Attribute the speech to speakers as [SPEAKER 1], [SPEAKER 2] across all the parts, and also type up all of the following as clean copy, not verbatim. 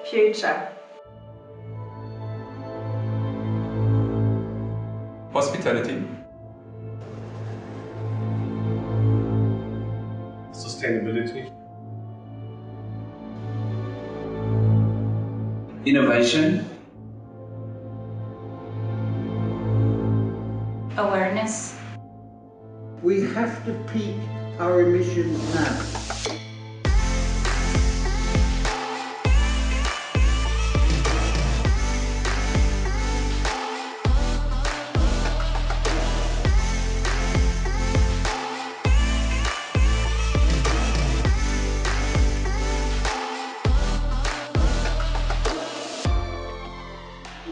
[SPEAKER 1] Future.
[SPEAKER 2] Hospitality.
[SPEAKER 3] Sustainability.
[SPEAKER 4] Innovation.
[SPEAKER 1] Awareness.
[SPEAKER 5] We have to peak our emissions now.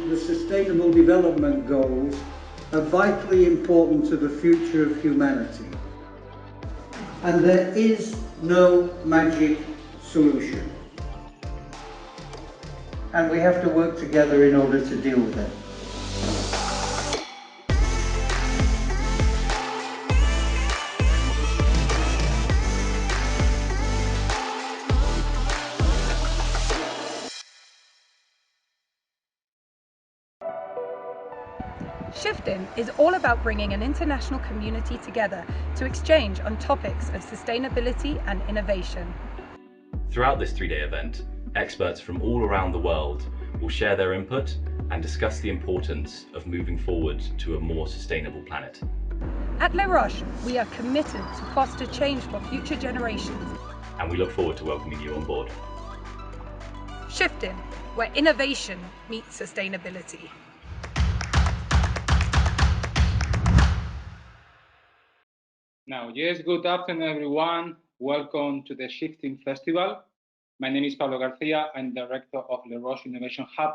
[SPEAKER 5] The Sustainable Development Goals are vitally important to the future of humanity. And there is no magic solution. And we have to work together in order to deal with it.
[SPEAKER 6] Shifting is all about bringing an international community together to exchange on topics of sustainability and innovation.
[SPEAKER 7] Throughout this 3-day event, experts from all around the world will share their input and discuss the importance of moving forward to a more sustainable planet.
[SPEAKER 6] At Les Roches, we are committed to foster change for future generations.
[SPEAKER 7] And we look forward to welcoming you on board.
[SPEAKER 6] Shifting, where innovation meets sustainability.
[SPEAKER 8] Now, yes, good afternoon, everyone. Welcome to the Shifting Festival. My name is Pablo Garcia. I'm Director of Les Roches Innovation Hub.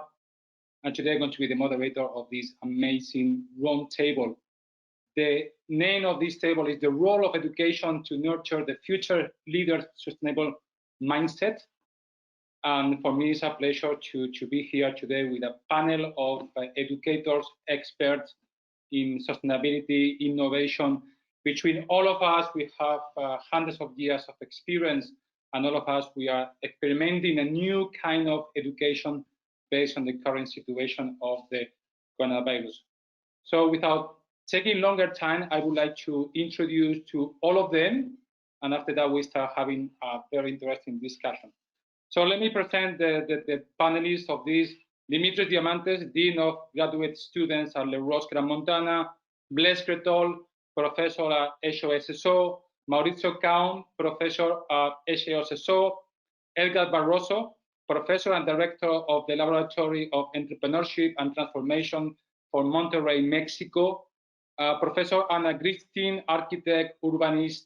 [SPEAKER 8] And today I'm going to be the moderator of this amazing roundtable. The name of this table is the role of education to nurture the future leaders' sustainable mindset. And for me, it's a pleasure to be here today with a panel of educators, experts in sustainability, innovation. Between all of us, we have hundreds of years of experience, and all of us, we are experimenting a new kind of education based on the current situation of the coronavirus. So without taking longer time, I would like to introduce to all of them, and after that, we start having a very interesting discussion. So let me present the panelists of this. Dimitrios Diamantis, Dean of Graduate Students at Les Roches Gran Montana, Blaise Crettol, Professor at HES-SO, Maurizio Caon, Professor at HES-SO, Edgar Barroso, Professor and Director of the Laboratory of Entrepreneurship and Transformation for Monterrey, Mexico, Professor Grichting, architect, urbanist,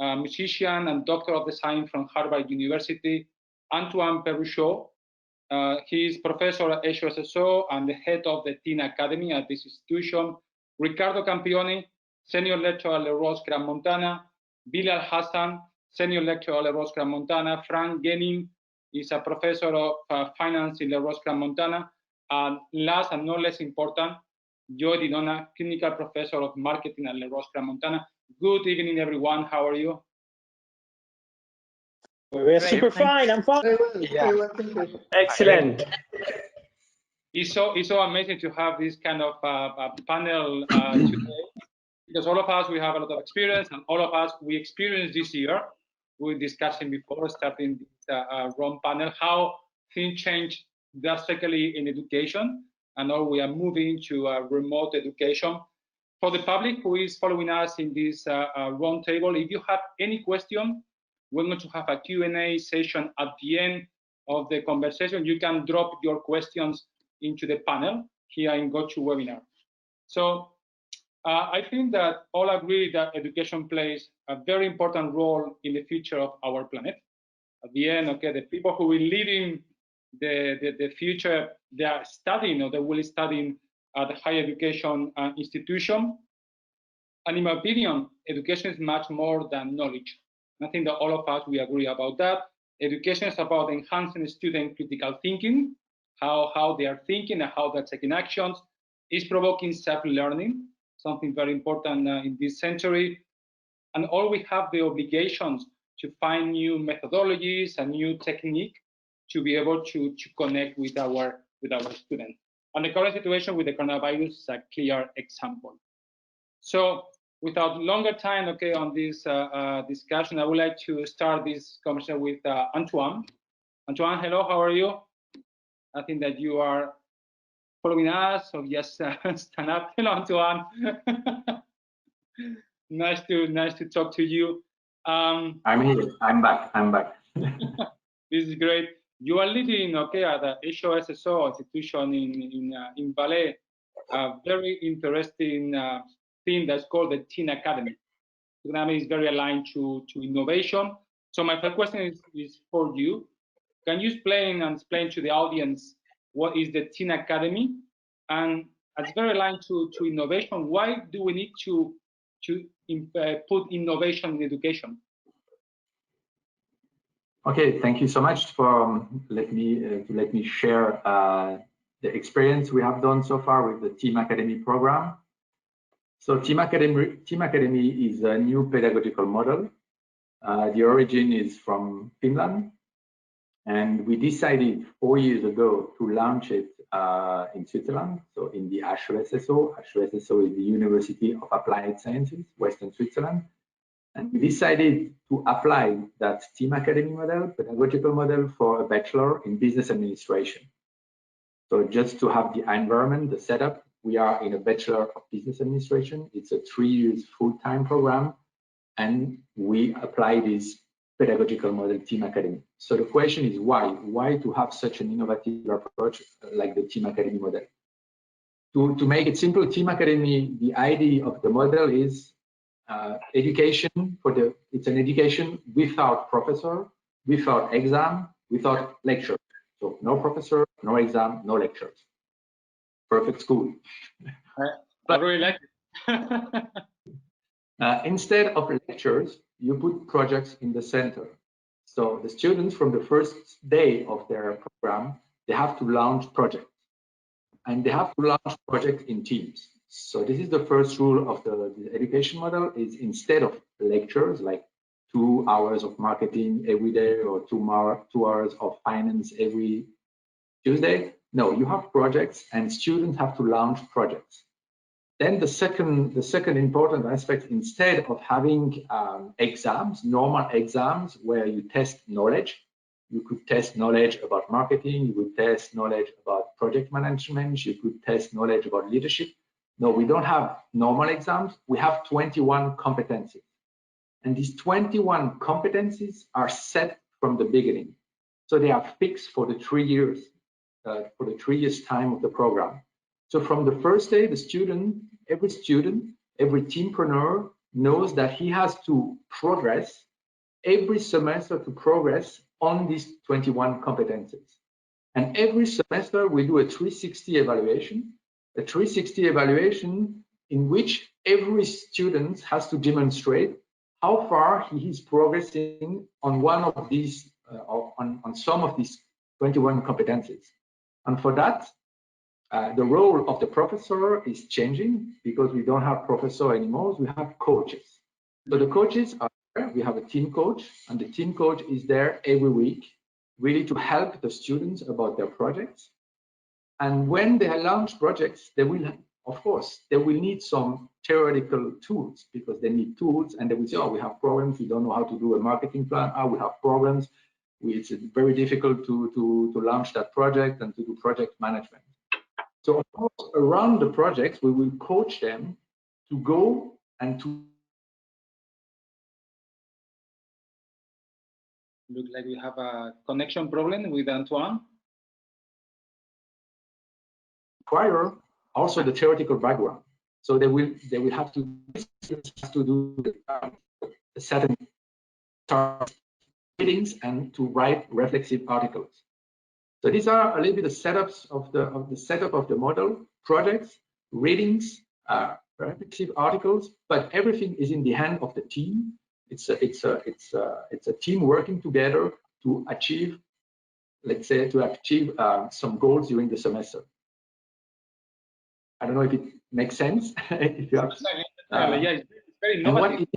[SPEAKER 8] musician, and Doctor of Design from Harvard University, Antoine Perruchoud. He is Professor at HES-SO and the head of the Teen Academy at this institution, Riccardo Campioni, Senior Lecturer at Les Roches Gran Montana, Bilal Hassan, Senior Lecturer at Les Roches Gran Montana, Frank Genning is a Professor of Finance in Les Roches Gran Montana, and last and not less important, Joy Dinona, Clinical Professor of Marketing at Les Roches Gran Montana. Good evening, everyone. How are you?
[SPEAKER 9] We're super fine. I'm fine.
[SPEAKER 5] Yeah.
[SPEAKER 9] Excellent.
[SPEAKER 8] It's so amazing to have this kind of panel today, because all of us, we have a lot of experience, and all of us, we experienced this year. We were discussing before starting this ROM panel, how things change drastically in education, and now we are moving to remote education. For the public who is following us in this roundtable, if you have any question, we're going to have a Q&A session at the end of the conversation. You can drop your questions into the panel here in GoToWebinar. So I think that all agree that education plays a very important role in the future of our planet. At the end, okay, the people who will lead in the future, they are studying or they will study at a higher education institution. And in my opinion, education is much more than knowledge. And I think that all of us, we agree about that. Education is about enhancing student critical thinking, how they are thinking and how they're taking actions. It's provoking self-learning, something very important in this century. And all we have the obligations to find new methodologies and new technique to be able to connect with our students. And the current situation with the coronavirus is a clear example. So without longer time, okay, on this discussion, I would like to start this conversation with Antoine. Antoine, hello, how are you? I think that you are following us, so just stand up. Hello, Antoine. nice to talk to you.
[SPEAKER 1] I'm here. I'm back.
[SPEAKER 8] This is great. You are leading, okay, at the HES-SO institution in Valais, a very interesting thing that's called the Teen Academy. The academy is very aligned to innovation. So my first question is for you. Can you explain to the audience what is the Teen Academy? And it's very aligned to innovation. Why do we need to put innovation in education?
[SPEAKER 1] Okay, thank you so much for let me share the experience we have done so far with the Team Academy program. So Team Academy is a new pedagogical model. The origin is from Finland, and we decided 4 years ago to launch it in Switzerland, so in the HES-SO. HES-SO is the University of Applied Sciences, Western Switzerland. And we decided to apply that Team Academy model, pedagogical model, for a bachelor in business administration. So just to have the environment, the setup, we are in a bachelor of business administration. It's a 3 years full-time program, and we apply this pedagogical model, Team Academy. So the question is why? Why to have such an innovative approach like the Team Academy model? To make it simple, Team Academy, the idea of the model is education it's an education without professor, without exam, without lecture. So no professor, no exam, no lectures. Perfect school.
[SPEAKER 8] I really like it.
[SPEAKER 1] Instead of lectures, you put projects in the center. So the students from the first day of their program, they have to launch projects, and they have to launch projects in teams. So this is the first rule of the education model: is instead of lectures like 2 hours of marketing every day or 2 hours of finance every Tuesday, no, you have projects and students have to launch projects. Then the second important aspect, instead of having exams, normal exams where you test knowledge, you could test knowledge about marketing, you could test knowledge about project management, you could test knowledge about leadership. No, we don't have normal exams. We have 21 competencies. And these 21 competencies are set from the beginning. So they are fixed for the 3 years, for the 3 years time of the program. So from the first day, every teampreneur knows that he has to progress every semester to progress on these 21 competencies. And every semester we do a 360 evaluation. A 360 evaluation in which every student has to demonstrate how far he is progressing on one of these, on some of these 21 competencies. And for that, the role of the professor is changing because we don't have professor anymore, we have coaches. So the coaches are there, we have a team coach, and the team coach is there every week, really to help the students about their projects. And when they launch projects, they will, of course, they will need some theoretical tools because they need tools, and they will say, oh, we have problems, we don't know how to do a marketing plan, we have problems, it's very difficult to launch that project and to do project management. So of course, around the projects, we will coach them to go and to
[SPEAKER 8] Look like we have a connection problem with Antoine.
[SPEAKER 1] require also the theoretical background. So they will have to do certain readings and to write reflexive articles. So these are a little bit the setups of the setup of the model: projects, readings, reflexive articles. But everything is in the hand of the team. It's a team working together to achieve, let's say, some goals during the semester. I don't know if it makes sense. If you have,
[SPEAKER 8] yeah, it's very innovative.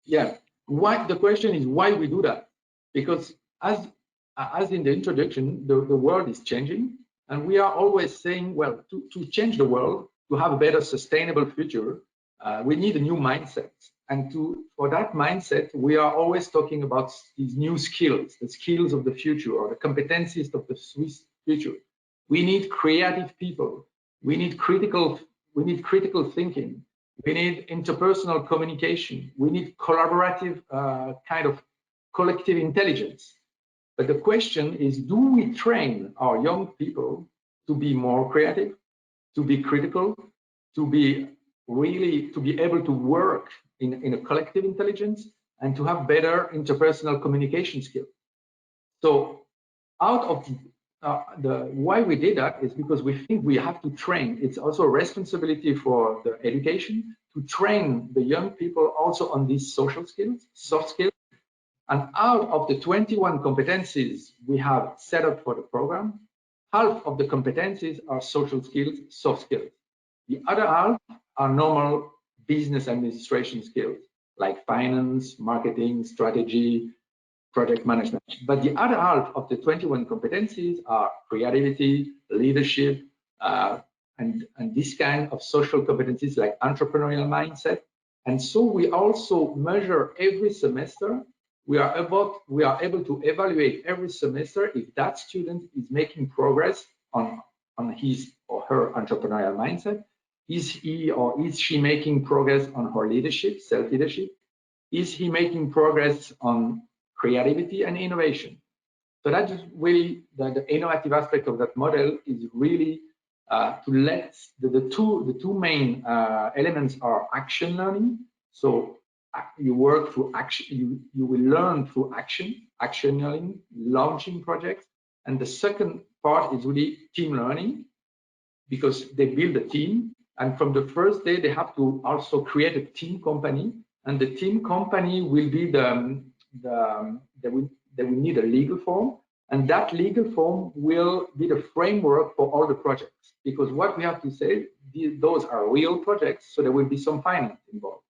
[SPEAKER 1] Yeah, why the question is why we do that? Because as in the introduction, the world is changing, and we are always saying, well, to change the world, to have a better sustainable future, we need a new mindset. And for that mindset, we are always talking about these new skills, the skills of the future, or the competencies of the Swiss future. We need creative people. We need critical thinking. We need interpersonal communication. We need collaborative kind of collective intelligence. But the question is, do we train our young people to be more creative, to be critical, to be able to work in a collective intelligence, and to have better interpersonal communication skills? So out of why we did that is because we think we have to train. It's also a responsibility for the education to train the young people also on these social skills, soft skills. And out of the 21 competencies we have set up for the program, half of the competencies are social skills, soft skills. The other half are normal business administration skills like finance, marketing, strategy, project management. But the other half of the 21 competencies are creativity, leadership, and this kind of social competencies like entrepreneurial mindset. And so we also measure every semester. We are able to evaluate every semester if that student is making progress on his or her entrepreneurial mindset. Is he or is she making progress on her leadership, self-leadership? Is he making progress on creativity and innovation? So that is really the innovative aspect of that model is really to let the two main elements are action learning. So you work through action, you will learn through action learning, launching projects. And the second part is really team learning, because they build a team. And from the first day, they have to also create a team company. And the team company will be they will need a legal form. And that legal form will be the framework for all the projects. Because what we have to say, those are real projects, so there will be some finance involved.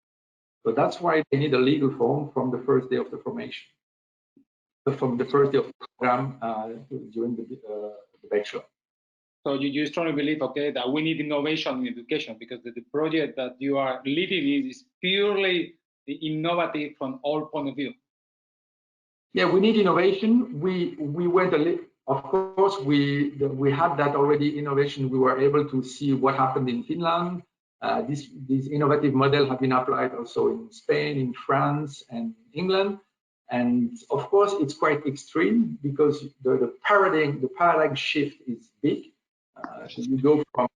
[SPEAKER 1] So that's why they need a legal form from the first day of the formation, from the first day of the program during the bachelor.
[SPEAKER 8] So you strongly believe, okay, that we need innovation in education, because the project that you are leading is purely innovative from all point of view.
[SPEAKER 1] Yeah, we need innovation. We went a little. Of course, we had that already innovation. We were able to see what happened in Finland. This innovative model have been applied also in Spain, in France, and England. And of course, it's quite extreme because the paradigm shift is big. So you go from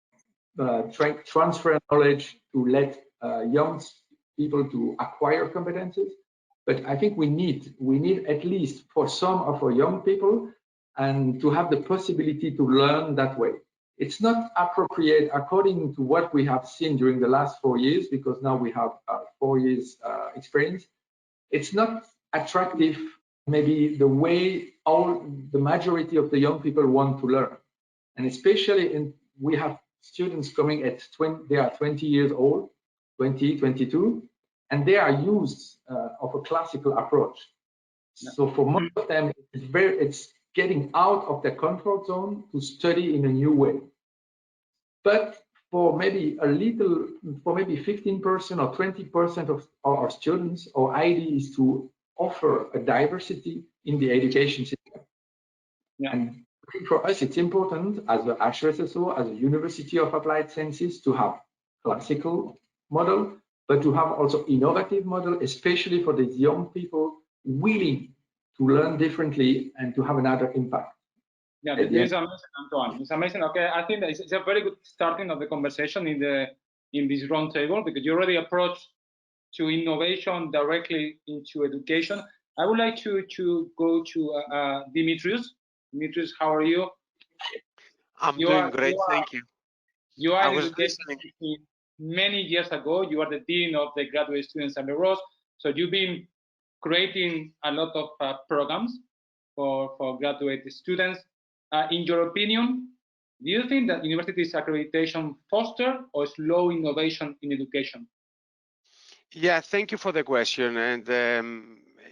[SPEAKER 1] transfer knowledge to let young people to acquire competences. But I think we need at least for some of our young people and to have the possibility to learn that way. It's not appropriate according to what we have seen during the last 4 years, because now we have 4 years experience. It's not attractive, maybe the way the majority of the young people want to learn. And especially we have students coming at 20, they are 20 years old, 20, 22, and they are used of a classical approach. So for most of them, it's getting out of their comfort zone to study in a new way. But for maybe 15% or 20% of our students, our idea is to offer a diversity in the education system. Yeah. And for us, it's important as the HES-SO, as a University of Applied Sciences, to have classical model, but to have also innovative model, especially for these young people willing to learn differently and to have another impact.
[SPEAKER 8] Yeah, this is amazing, Antoine. It's amazing. Okay, I think that it's a very good starting of the conversation in this roundtable, because you already approached to innovation directly into education. I would like to go to Dimitrios. Dimitrios, how are you?
[SPEAKER 2] I'm doing great, thank you.
[SPEAKER 8] You are in education many years ago. You are the dean of the graduate students at the Roches. So you've been creating a lot of programs for graduate students. In your opinion, do you think that universities accreditation foster or slow innovation in education?
[SPEAKER 2] Yeah, thank you for the question. And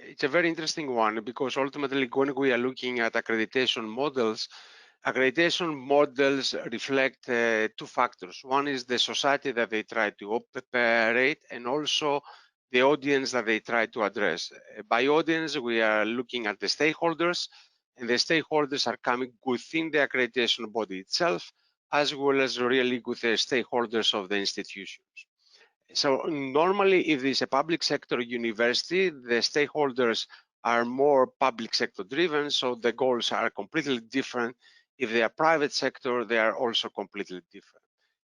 [SPEAKER 2] it's a very interesting one, because ultimately when we are looking at accreditation models reflect two factors. One is the society that they try to operate, and also the audience that they try to address. By audience, we are looking at the stakeholders, and the stakeholders are coming within the accreditation body itself, as well as really with the stakeholders of the institutions. So normally, if it's a public sector university, the stakeholders are more public sector driven, so the goals are completely different. If they are private sector, they are also completely different.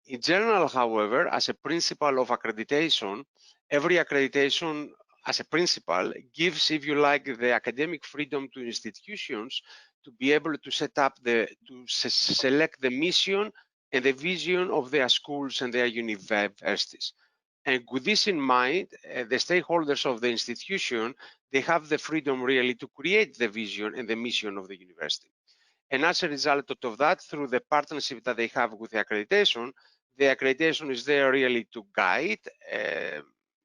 [SPEAKER 2] In general, however, as a principle of accreditation, every accreditation as a principle gives, if you like, the academic freedom to institutions to be able to set up select the mission and the vision of their schools and their universities. And with this in mind, the stakeholders of the institution, they have the freedom really to create the vision and the mission of the university. And as a result of that, through the partnership that they have with the accreditation is there really to guide,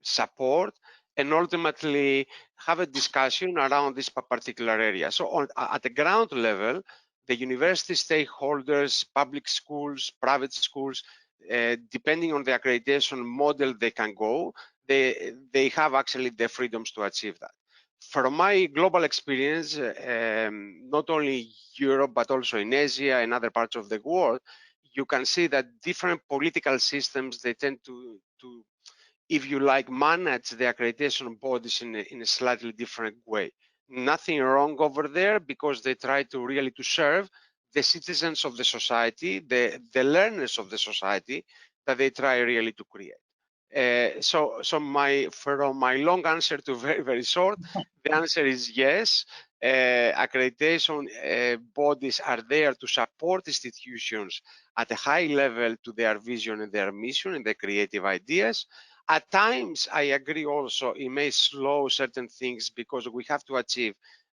[SPEAKER 2] support, and ultimately have a discussion around this particular area. So at the ground level, the university stakeholders, public schools, private schools, depending on the accreditation model they can go, they have actually the freedoms to achieve that. From my global experience, not only Europe, but also in Asia and other parts of the world, you can see that different political systems, they tend to if you like, manage the accreditation bodies in a slightly different way. Nothing wrong over there, because they try to really to serve the citizens of the society, the learners of the society that they try really to create. So from my long answer to very, very short, the answer is yes. Accreditation bodies are there to support institutions at a high level to their vision and their mission and their creative ideas. At times, I agree also, it may slow certain things because we have to achieve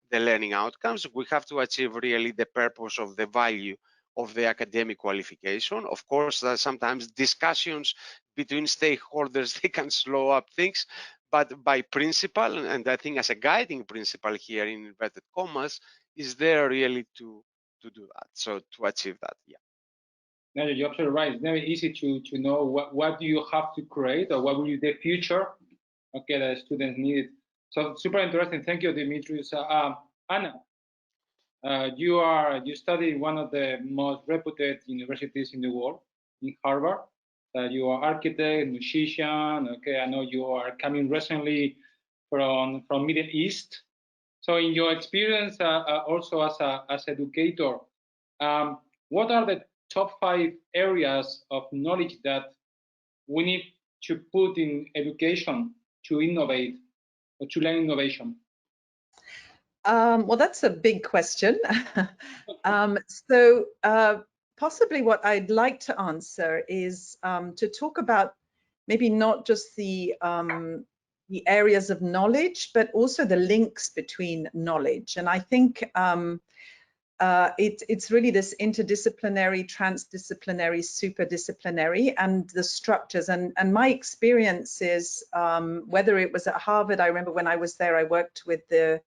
[SPEAKER 2] the learning outcomes. We have to achieve really the purpose of the value of the academic qualification. Of course, there are sometimes discussions between stakeholders, they can slow up things, but by principle, and I think as a guiding principle here in inverted commas, is there really to do that, so to achieve that, yeah.
[SPEAKER 8] No, you're absolutely right. It's very easy to know what do you have to create, or what will be the future, okay, that students need. So super interesting. Thank you, Dimitrios. Anna, you study in one of the most reputed universities in the world, in Harvard. You are architect, musician. Okay, I know you are coming recently from Middle East. So in your experience, also as educator, what are the top 5 areas of knowledge that we need to put in education to innovate or to learn innovation?
[SPEAKER 3] Well, that's a big question. Possibly what I'd like to answer is to talk about maybe not just the areas of knowledge, but also the links between knowledge. And I think it's really this interdisciplinary, transdisciplinary, superdisciplinary, and the structures. And my experience is, whether it was at Harvard, I remember when I was there, I worked with the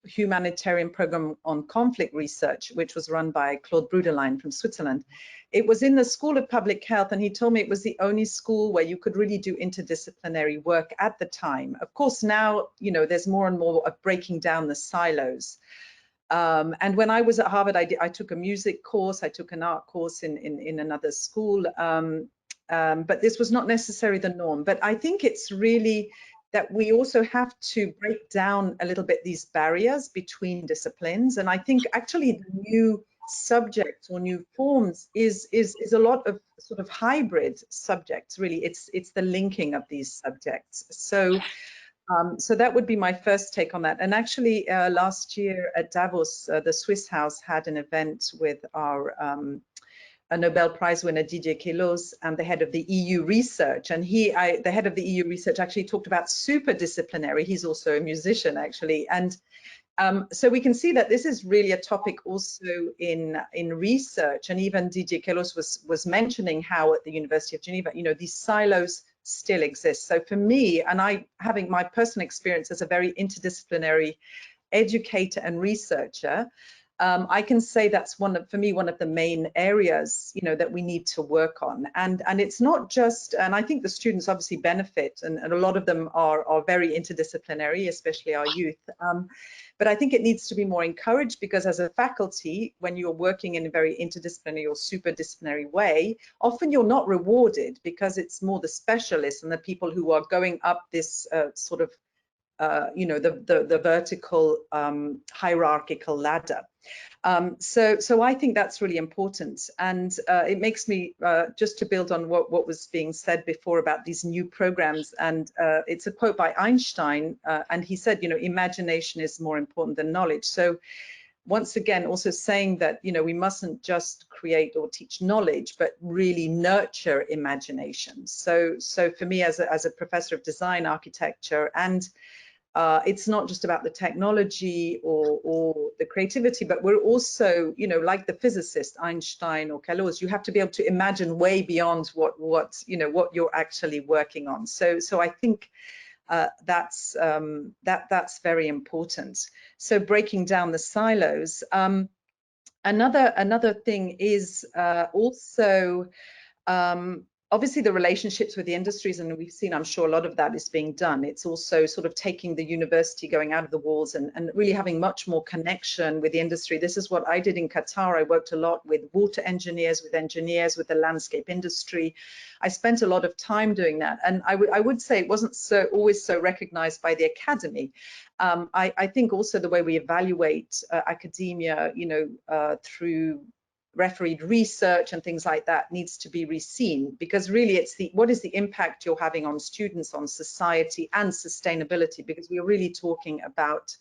[SPEAKER 3] humanitarian program on conflict research, which was run by Claude Bruderlein from Switzerland. It was in the School of Public Health, and he told me it was the only school where you could really do interdisciplinary work at the time. Of course, now, you know, there's more and more of breaking down the silos. And when I was at Harvard, I took a music course, I took an art course in another school, but this was not necessarily the norm. But I think it's really that we also have to break down a little bit these barriers between disciplines. And I think actually the new subjects or new forms is a lot of sort of hybrid subjects, really. It's the linking of these subjects. So that would be my first take on that. And actually last year at Davos, the Swiss House had an event with our a Nobel Prize winner, Didier Queloz, and the head of the EU research. And the head of the EU research actually talked about superdisciplinary. He's also a musician, actually. And so we can see that this is really a topic also in research. And even Didier Queloz was mentioning how at the University of Geneva, you know, these silos still exists. So for me, and I having my personal experience as a very interdisciplinary educator and researcher, I can say that's for me one of the main areas, you know, that we need to work on. And it's not just, and I think the students obviously benefit, and a lot of them are very interdisciplinary, especially our youth. But I think it needs to be more encouraged, because as a faculty, when you're working in a very interdisciplinary or superdisciplinary way, often you're not rewarded, because it's more the specialists and the people who are going up this sort of you know, the vertical hierarchical ladder. So I think that's really important, and it makes me just to build on what was being said before about these new programs, and it's a quote by Einstein, and he said, you know, imagination is more important than knowledge. So once again, also saying that, you know, we mustn't just create or teach knowledge, but really nurture imagination. So for me, as a professor of design architecture, and it's not just about the technology or the creativity, but we're also, you know, like the physicist Einstein or Caon, you have to be able to imagine way beyond what you know, what you're actually working on. So I think that's very important. So breaking down the silos. Another thing is also obviously the relationships with the industries, and we've seen, I'm sure, a lot of that is being done. It's also sort of taking the university, going out of the walls, and really having much more connection with the industry. This is what I did in Qatar. I worked a lot with water engineers, with the landscape industry. I spent a lot of time doing that, and I would say it wasn't always so recognized by the academy. I think also the way we evaluate academia, you know, through refereed research and things like that needs to be reseen, because really it's what is the impact you're having on students, on society, and sustainability, because we're really talking about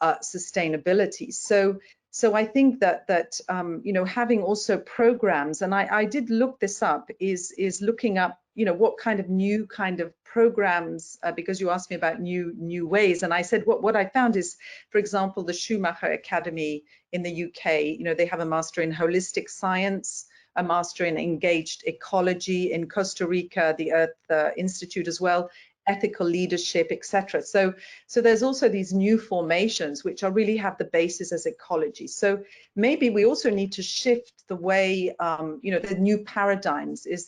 [SPEAKER 3] sustainability. So I think that you know, having also programs, and I did look this up, is looking up, you know, what kind of new kind of programs, because you asked me about new ways, and I said what I found is, for example, the Schumacher Academy in the UK, you know, they have a master in holistic science, a master in engaged ecology. In Costa Rica, the Earth Institute as well, ethical leadership, etc. So there's also these new formations which are really have the basis as ecology. So maybe we also need to shift the way, you know, the new paradigms is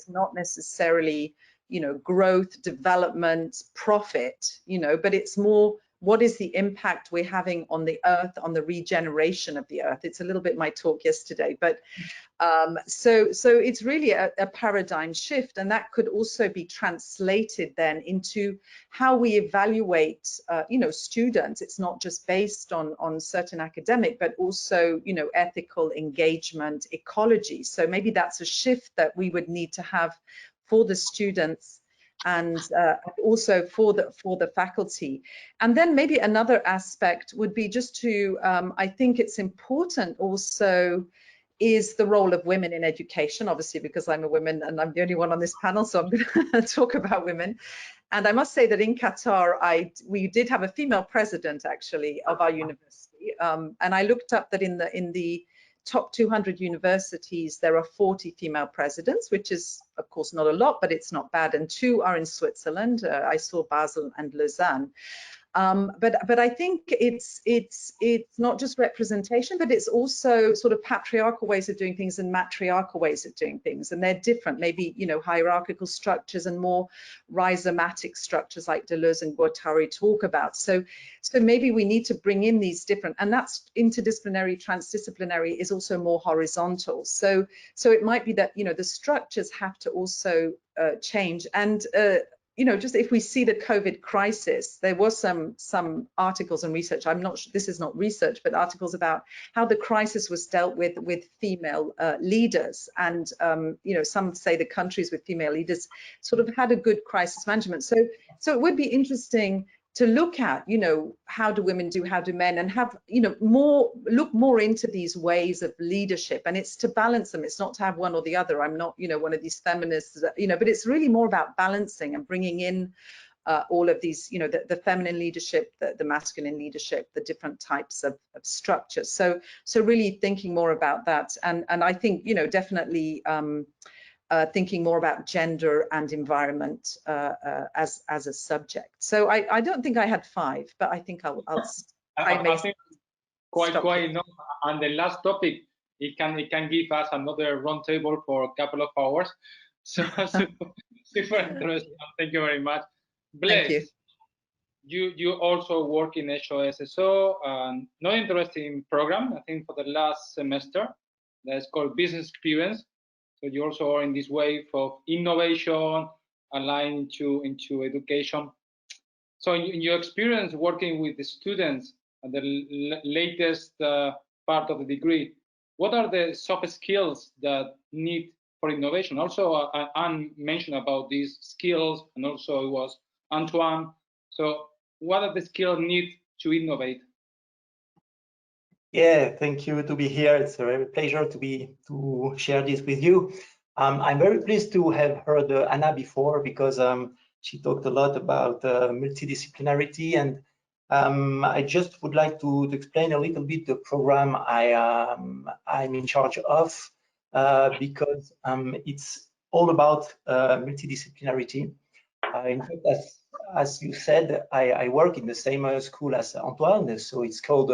[SPEAKER 3] not necessarily, you know, growth, development, profit, you know, but it's more, what is the impact we're having on the earth, on the regeneration of the earth? It's a little bit my talk yesterday, but so it's really a paradigm shift, and that could also be translated then into how we evaluate, you know, students. It's not just based on certain academic, but also, you know, ethical engagement, ecology. So maybe that's a shift that we would need to have for the students, and also for the faculty. And then maybe another aspect would be just to, I think it's important also, is the role of women in education, obviously, because I'm a woman and I'm the only one on this panel, so I'm going to talk about women. And I must say that in Qatar, we did have a female president, actually, of our university. And I looked up that in the top 200 universities, there are 40 female presidents, which is, of course, not a lot, but it's not bad. And 2 are in Switzerland. I saw Basel and Lausanne. But I think it's not just representation, but it's also sort of patriarchal ways of doing things and matriarchal ways of doing things, and they're different. Maybe, you know, hierarchical structures and more rhizomatic structures like Deleuze and Guattari talk about. So maybe we need to bring in these different, and that's interdisciplinary, transdisciplinary is also more horizontal. So it might be that, you know, the structures have to also change. And you know, just if we see the COVID crisis, there was some articles and research. I'm not sure, this is not research, but articles about how the crisis was dealt with female leaders. And you know, some say the countries with female leaders sort of had a good crisis management. So it would be interesting to look at, you know, how do women do, how do men, and have, you know, look more into these ways of leadership. And it's to balance them. It's not to have one or the other. I'm not, you know, one of these feminists, you know, but it's really more about balancing and bringing in all of these, you know, the feminine leadership, the masculine leadership, the different types of structures. So really thinking more about that. And I think, you know, definitely thinking more about gender and environment as a subject. So I don't think I had 5, but I think
[SPEAKER 8] I think quite enough. And the last topic, it can give us another roundtable for a couple of hours. So super interesting. Thank you very much. Blaise, you also work in HES-SO, not interesting program, I think, for the last semester. That's called business experience. So you also are in this wave of innovation, aligned into education. So in your experience working with the students at the latest part of the degree, what are the soft skills that need for innovation? Also, Anne mentioned about these skills, and also it was Antoine. So what are the skills needed to innovate?
[SPEAKER 4] Yeah, thank you to be here. It's a real pleasure to share this with you. I'm very pleased to have heard Anna before, because she talked a lot about multidisciplinarity, and I just would like to explain a little bit the program I'm in charge of, because it's all about multidisciplinarity. In fact, as you said, I work in the same school as Antoine, so it's called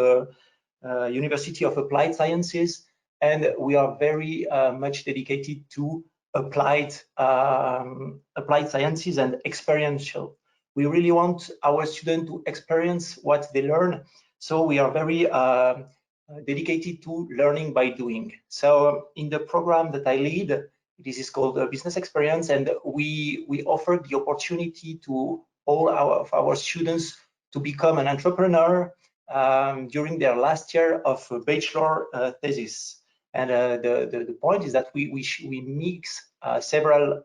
[SPEAKER 4] University of Applied Sciences, and we are very much dedicated to applied sciences and experiential. We really want our students to experience what they learn, so we are very dedicated to learning by doing. So in the program that I lead, this is called Business Experience, and we offer the opportunity to all of our students to become an entrepreneur during their last year of bachelor thesis. And the point is that we mix several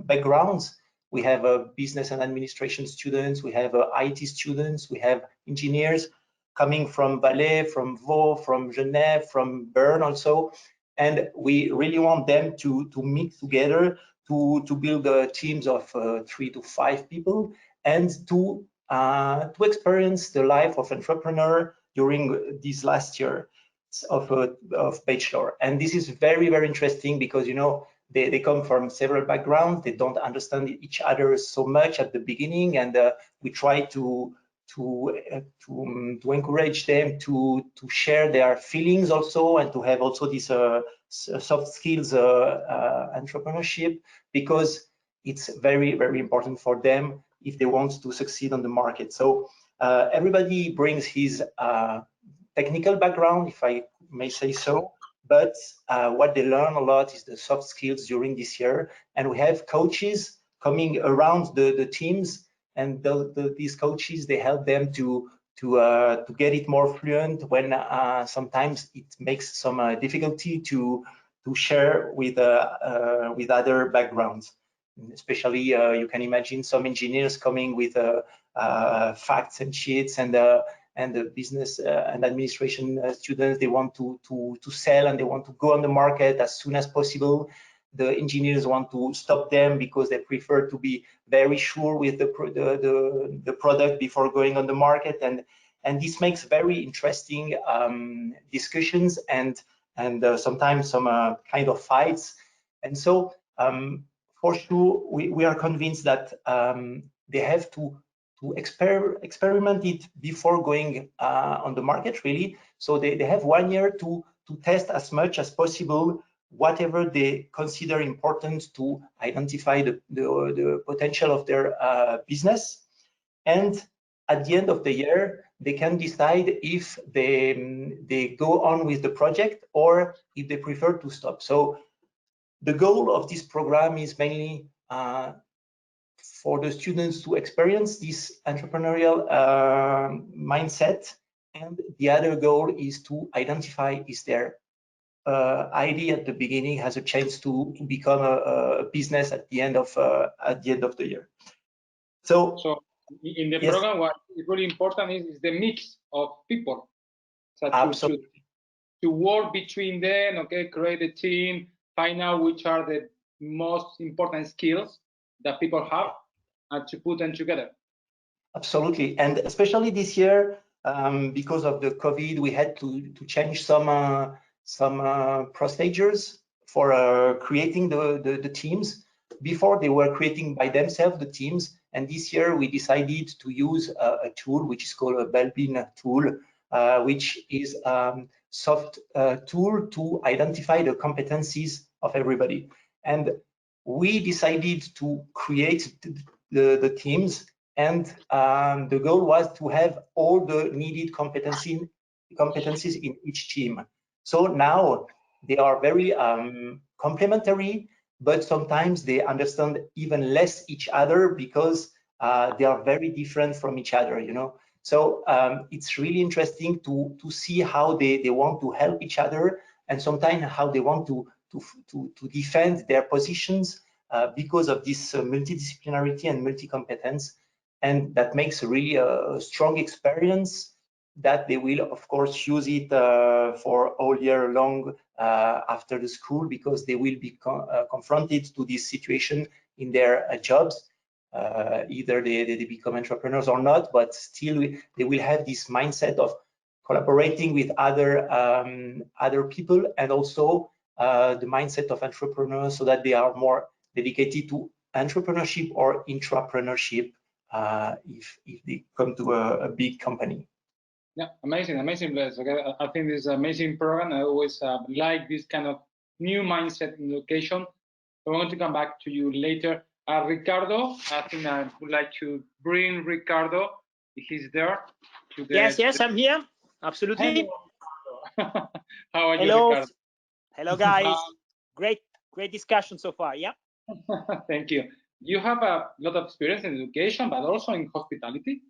[SPEAKER 4] backgrounds. We have business and administration students, we have IT students, we have engineers coming from Valais, from Vaud, from Genève, from Bern also. And we really want them to mix together to build teams of 3 to 5 people, and to experience the life of entrepreneur during this last year of bachelor. And this is very, very interesting, because you know they come from several backgrounds, they don't understand each other so much at the beginning, and we try to encourage them to share their feelings also, and to have also this soft skills entrepreneurship, because it's very, very important for them if they want to succeed on the market. So everybody brings his technical background, if I may say so, but what they learn a lot is the soft skills during this year. And we have coaches coming around the teams, and these coaches, they help them to get it more fluent when sometimes it makes some difficulty to share with other backgrounds. Especially, you can imagine some engineers coming with facts and sheets, and the business and administration students, they want to sell, and they want to go on the market as soon as possible. The engineers want to stop them because they prefer to be very sure with the product before going on the market, and this makes very interesting discussions and sometimes some kind of fights. And so for sure we are convinced that they have to experiment it before going on the market, really. So they have 1 year to test as much as possible whatever they consider important to identify the potential of their business. And at the end of the year, they can decide if they go on with the project or if they prefer to stop. So the goal of this program is mainly for the students to experience this entrepreneurial mindset, and the other goal is to identify is their idea at the beginning has a chance to become a business at the end of the year. So
[SPEAKER 8] in the program, what is really important is the mix of people. So to work between them, okay, create a team, find out which are the most important skills that people have, and to put them together.
[SPEAKER 4] Absolutely, and especially this year, because of the COVID, we had to change some procedures creating the teams. Before, they were creating by themselves the teams, and this year we decided to use a tool which is called a Belbin tool, which is soft tool to identify the competencies of everybody. And we decided to create the teams, and the goal was to have all the needed competencies in each team. So now they are very complementary, but sometimes they understand even less each other because they are very different from each other, you know. So it's really interesting to see how they want to help each other, and sometimes how they want to defend their positions because of this multidisciplinarity and multi-competence. And that makes really a strong experience that they will, of course, use it for all year long after the school, because they will be confronted to this situation in their jobs. Either they become entrepreneurs or not, but still they will have this mindset of collaborating with other people, and also the mindset of entrepreneurs, so that they are more dedicated to entrepreneurship or intrapreneurship if they come to a big company.
[SPEAKER 8] Yeah, amazing, Blaise. Okay, I think this is an amazing program. I always like this kind of new mindset in education. I want to come back to you later. Ricardo, I think I would like to bring Ricardo, if he's there.
[SPEAKER 9] Yes, I'm here. Absolutely.
[SPEAKER 8] How are you, Ricardo?
[SPEAKER 9] Hello, guys. Great discussion so far. Yeah.
[SPEAKER 8] Thank you. You have a lot of experience in education, but also in hospitality.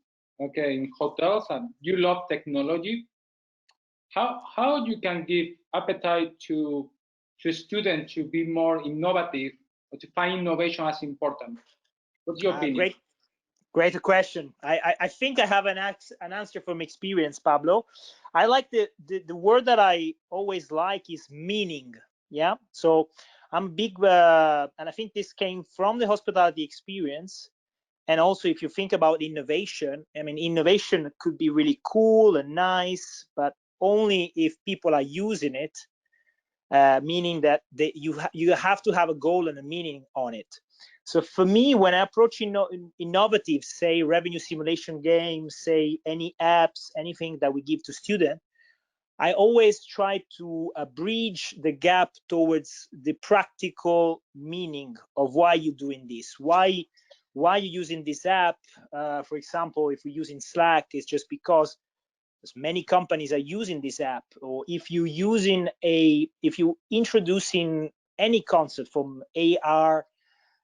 [SPEAKER 8] Okay, in hotels, and you love technology. How you can give appetite to students to be more innovative, or to find innovation as important? What's your opinion?
[SPEAKER 9] Great question. I think I have an answer from experience, Pablo. I like the word that I always like is meaning. Yeah. So I'm big, and I think this came from the hospitality experience. And also, if you think about innovation, I mean, innovation could be really cool and nice, but only if people are using it, meaning that you have to have a goal and a meaning on it. So for me, when I approach innovative, say revenue simulation games, say any apps, anything that we give to students, I always try to bridge the gap towards the practical meaning of why you're doing this, why you're using this app. For example, if we're using Slack, it's just because many companies are using this app. Or if you're introducing any concept from AR,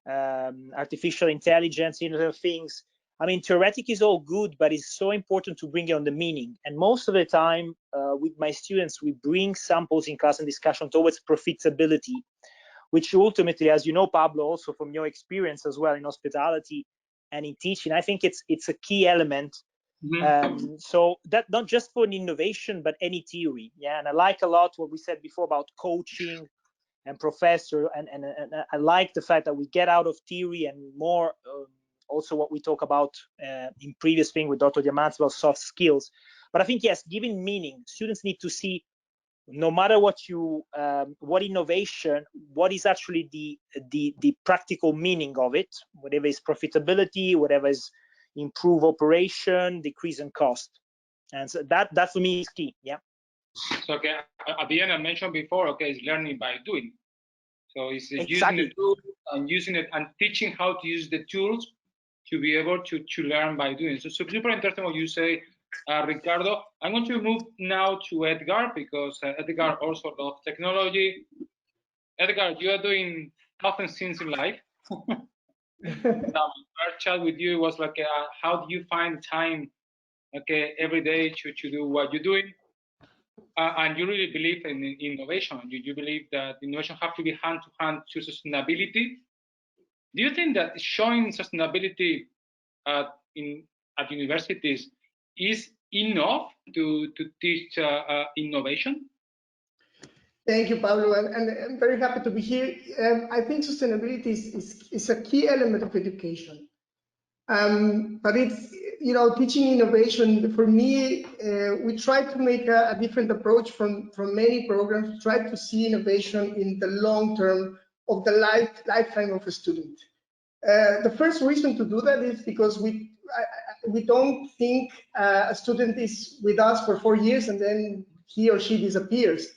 [SPEAKER 9] artificial intelligence, other things. I mean, theoretic is all good, but it's so important to bring it on the meaning. And most of the time with my students, we bring samples in class and discussion towards profitability, which ultimately, as you know, Pablo, also from your experience as well in hospitality and in teaching, I think it's a key element. So that not just for an innovation, but any theory. Yeah, and I like a lot what we said before about coaching and professor, and I like the fact that we get out of theory and more also what we talk about in previous thing with Dr. Diamantis about soft skills. But I think, yes, giving meaning, students need to see, no matter what innovation, what is actually the practical meaning of it, whatever is profitability, whatever is improve operation, decrease in cost. And so that for me is key. Yeah.
[SPEAKER 8] So, okay, at the end I mentioned before, okay, it's learning by doing. So it's
[SPEAKER 9] exactly.
[SPEAKER 8] Using the tool and using it and teaching how to use the tools to be able to learn by doing. So super interesting what you say, Ricardo. I'm going to move now to Edgar, because Edgar also loves technology. Edgar, you are doing thousand things in life. Now, our chat with you was like, how do you find time, okay, every day to do what you're doing? And you really believe in innovation. You believe that innovation have to be hand-to-hand to sustainability. Do you think that showing sustainability at universities is enough to teach innovation?
[SPEAKER 10] Thank you, Pablo, and I'm very happy to be here. I think sustainability is a key element of education, but teaching innovation, for me, we try to make a different approach from many programs. We try to see innovation in the long term of the lifetime of a student. The first reason to do that is because we don't think a student is with us for 4 years and then he or she disappears.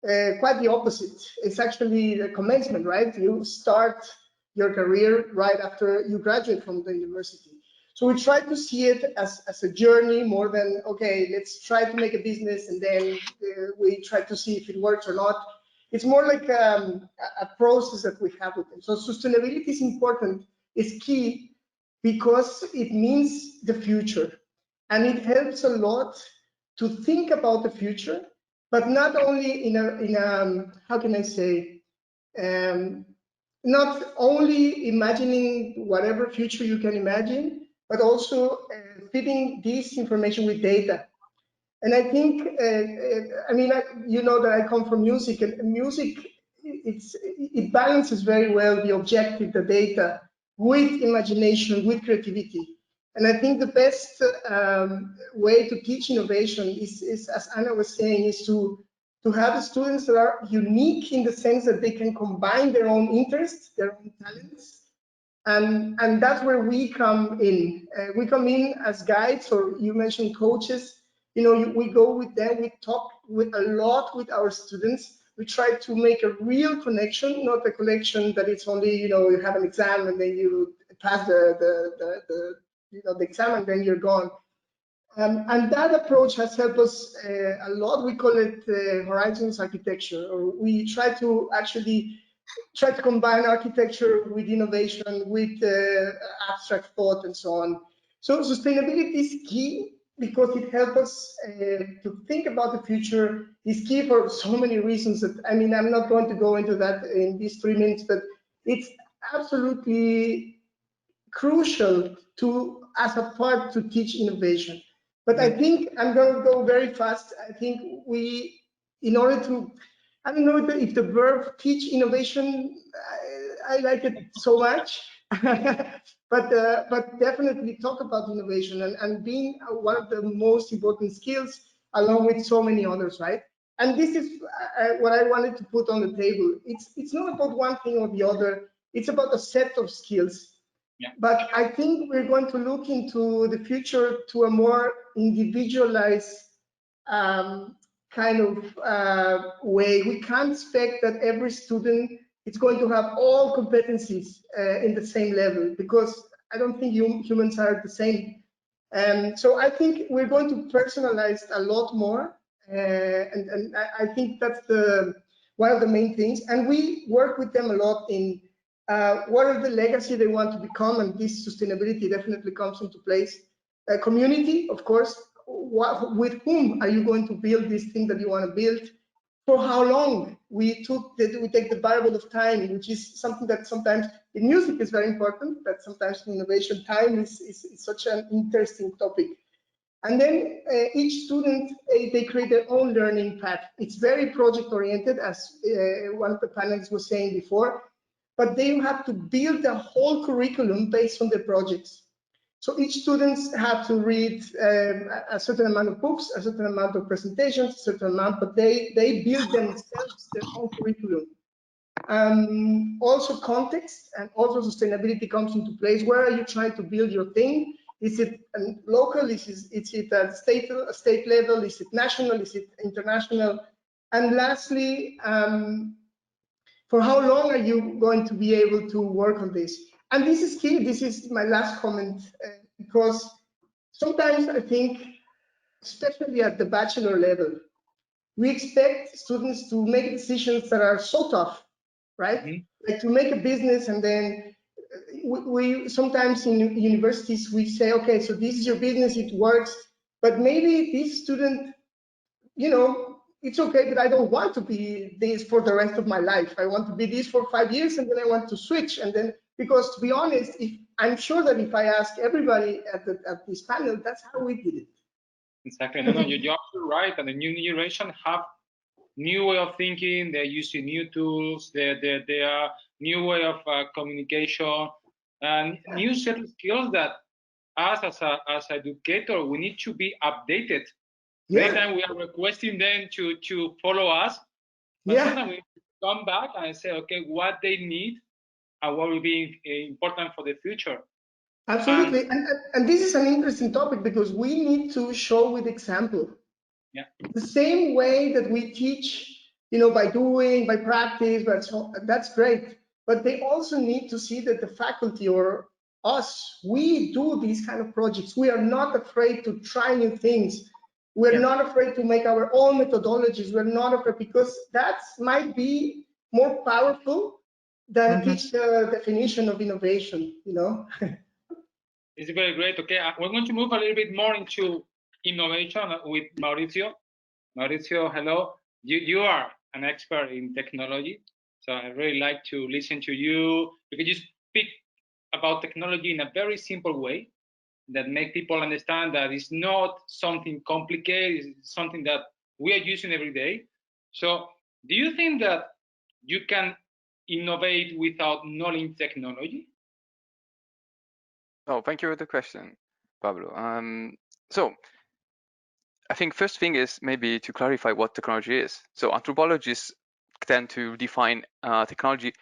[SPEAKER 10] Quite the opposite. It's actually the commencement, right? You start your career right after you graduate from the university. So we try to see it as a journey more than, okay, let's try to make a business and then we try to see if it works or not. It's more like a process that we have with them. So sustainability is important, is key, because it means the future. And it helps a lot to think about the future, but not only in a how can I say, not only imagining whatever future you can imagine, but also fitting this information with data. And I think, I mean, you know that I come from music, and music, it balances very well the objective, the data, with imagination, with creativity. And I think the best way to teach innovation is, as Anna was saying, is to have students that are unique in the sense that they can combine their own interests, their own talents. And that's where we come in. We come in as guides, or you mentioned coaches. We go with them, we talk a lot with our students. We try to make a real connection, not a connection that it's only, you have an exam and then you pass the exam and then you're gone. And that approach has helped us a lot. We call it horizons architecture, or we try to actually combine architecture with innovation, with abstract thought and so on. So sustainability is key because it helps us to think about the future. It's key for so many reasons that, I mean, I'm not going to go into that in these 3 minutes, but it's absolutely crucial as a part to teach innovation. But I think I'm going to go very fast. I think in order to, I don't know if the verb teach innovation, I like it so much, but definitely talk about innovation and being one of the most important skills, along with so many others, right? And this is what I wanted to put on the table. It's not about one thing or the other. It's about a set of skills. Yeah. But I think we're going to look into the future to a more individualized kind of way. We can't expect that every student is going to have all competencies in the same level, because I don't think humans are the same. So I think we're going to personalize a lot more, and I think that's one of the main things. And we work with them a lot in what are the legacy they want to become, and this sustainability definitely comes into place. Community, of course. With whom are you going to build this thing that you want to build? For how long? We take the variable of time, which is something that sometimes in music is very important, but sometimes in innovation, time is such an interesting topic. And then each student, they create their own learning path. It's very project oriented, as one of the panelists was saying before, but they have to build a whole curriculum based on their projects. So each student have to read a certain amount of books, a certain amount of presentations, a certain amount, but they build themselves their own curriculum. Also context and also sustainability comes into place. Where are you trying to build your thing? Is it local? Is it at state level? Is it national? Is it international? And lastly, for how long are you going to be able to work on this? And this is key. This is my last comment, because sometimes I think, especially at the bachelor level, we expect students to make decisions that are so tough, right? Mm-hmm. Like to make a business, and then we sometimes in universities we say, okay, so this is your business, it works, but maybe this student, it's okay, but I don't want to be this for the rest of my life. I want to be this for 5 years, and then I want to switch. And then, because to be honest, I'm sure that if I ask everybody at this panel, that's how we did it.
[SPEAKER 8] Exactly. No, you're absolutely right. And the new generation have new way of thinking. They're using new tools. They are new way of communication and new set of skills that us as an educator, we need to be updated.
[SPEAKER 10] Yeah.
[SPEAKER 8] Many times we are requesting them to follow us, but sometimes we come back and say, okay, what they need and what will be important for the future.
[SPEAKER 10] Absolutely, and this is an interesting topic because we need to show with example.
[SPEAKER 8] Yeah.
[SPEAKER 10] The same way that we teach, by doing, by practice, but so that's great. But they also need to see that the faculty or us, we do these kind of projects. We are not afraid to try new things. We're not afraid to make our own methodologies. We're not afraid, because that might be more powerful than teach the definition of innovation,
[SPEAKER 8] It's very great. Okay, we're going to move a little bit more into innovation with Maurizio. Maurizio, hello. You are an expert in technology, so I really like to listen to you. You can just speak about technology in a very simple way that make people understand that it's not something complicated, it's something that we are using every day. So do you think that you can innovate without knowing technology?
[SPEAKER 11] Oh, thank you for the question, Pablo. So I think first thing is maybe to clarify what technology is. So anthropologists tend to define technology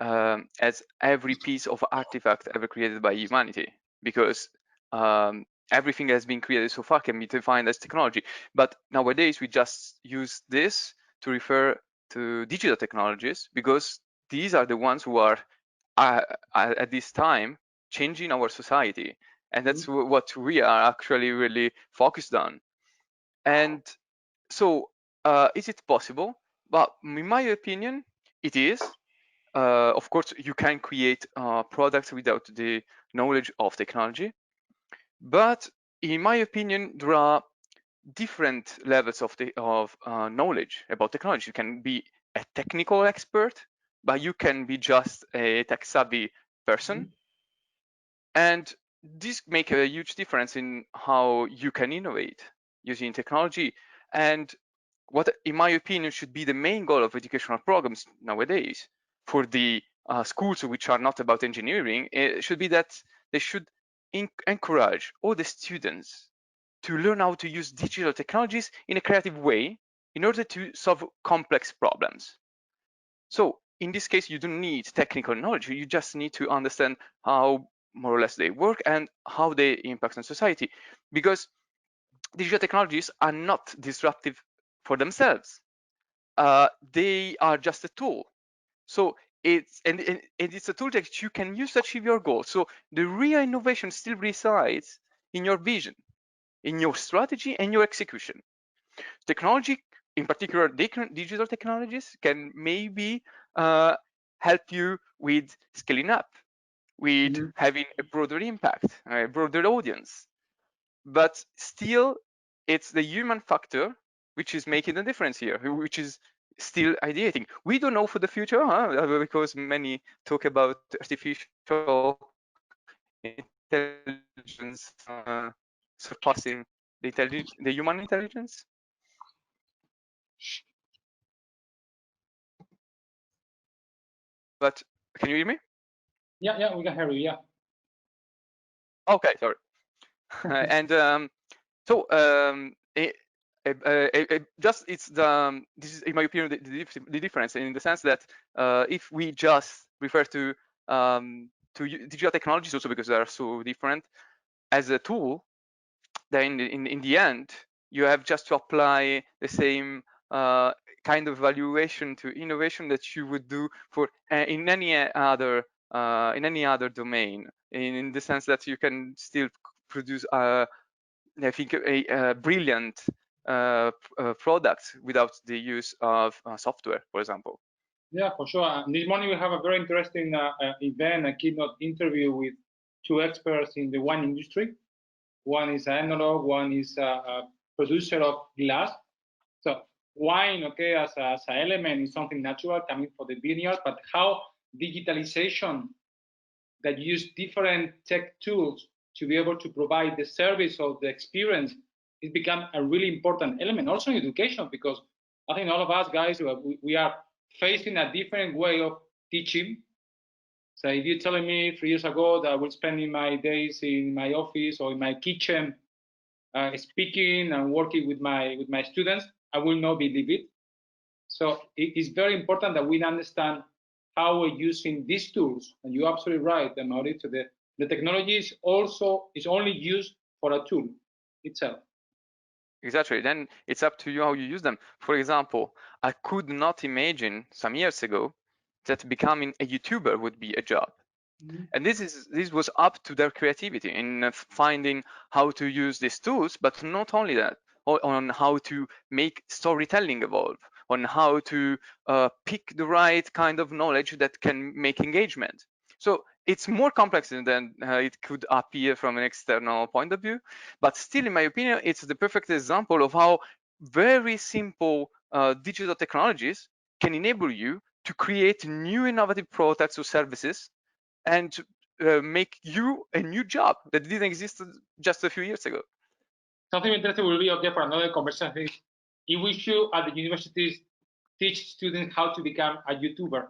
[SPEAKER 11] as every piece of artifact ever created by humanity, because everything that has been created so far can be defined as technology. But nowadays we just use this to refer to digital technologies, because these are the ones who are at this time changing our society, and that's what we are actually really focused on. And so is it possible? Well, in my opinion, it is. Of course, you can create products without the knowledge of technology, but in my opinion, there are different levels of knowledge about technology. You can be a technical expert, but you can be just a tech-savvy person. And this makes a huge difference in how you can innovate using technology. And what, in my opinion, should be the main goal of educational programs nowadays for the schools which are not about engineering, it should be that they should encourage all the students to learn how to use digital technologies in a creative way in order to solve complex problems. So in this case, you don't need technical knowledge. You just need to understand how more or less they work and how they impact on society, because digital technologies are not disruptive for themselves. They are just a tool. So it's a tool that you can use to achieve your goal. So the real innovation still resides in your vision, in your strategy, and your execution. Technology, in particular digital technologies, can maybe help you with scaling up, with having a broader impact, a broader audience. But still, it's the human factor which is making the difference here, which is still ideating. We don't know for the future, because many talk about artificial intelligence surpassing the human intelligence. But can you hear me?
[SPEAKER 8] Yeah, we can hear you. Yeah.
[SPEAKER 11] Okay, sorry. And so just it's this is, in my opinion, the difference in the sense that if we just refer to digital technologies, also because they are so different, as a tool, then in the end you have just to apply the same kind of evaluation to innovation that you would do for in any other domain, in the sense that you can still produce I think a brilliant product without the use of software, for example.
[SPEAKER 8] Yeah, for sure. This morning we have a very interesting event, a keynote interview with two experts in the wine industry. One is an enologue, one is a producer of glass. So wine, okay, as an element is something natural coming from the vineyard, but how digitalization that use different tech tools to be able to provide the service or the experience, it become a really important element. Also in education, because I think all of us guys, we are facing a different way of teaching. So if you're telling me 3 years ago that I was spending my days in my office or in my kitchen speaking and working with my students, I will not believe it. So it is very important that we understand how we're using these tools. And you're absolutely right, Maurizio. The technology is only used for a tool itself.
[SPEAKER 11] Exactly. Then it's up to you how you use them. For example, I could not imagine some years ago that becoming a YouTuber would be a job. Mm-hmm. And this was up to their creativity in finding how to use these tools, but not only that, on how to make storytelling evolve, on how to pick the right kind of knowledge that can make engagement. So it's more complex than it could appear from an external point of view, but still, in my opinion, it's the perfect example of how very simple digital technologies can enable you to create new innovative products or services and make you a new job that didn't exist just a few years ago.
[SPEAKER 8] Something interesting will be okay for another conversation. If we should at the universities teach students how to become a YouTuber.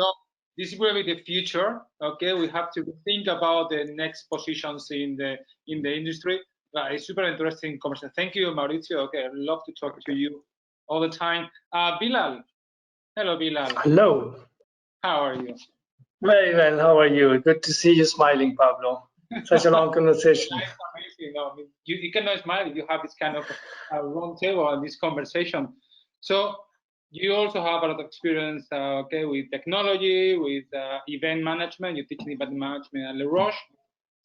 [SPEAKER 8] So this will be the future. Okay, we have to think about the next positions in the industry. It's super interesting conversation. Thank you, Maurizio. Okay, I'd love to talk to you all the time. Bilal. Hello, Bilal.
[SPEAKER 12] Hello.
[SPEAKER 8] How are you?
[SPEAKER 12] Very well. How are you? Good to see you smiling, Pablo. Such a long conversation.
[SPEAKER 8] That's amazing. No, I mean, you cannot smile if you have this kind of round table and this conversation. So you also have a lot of experience, okay, with technology, with event management. You're teaching event management at Roches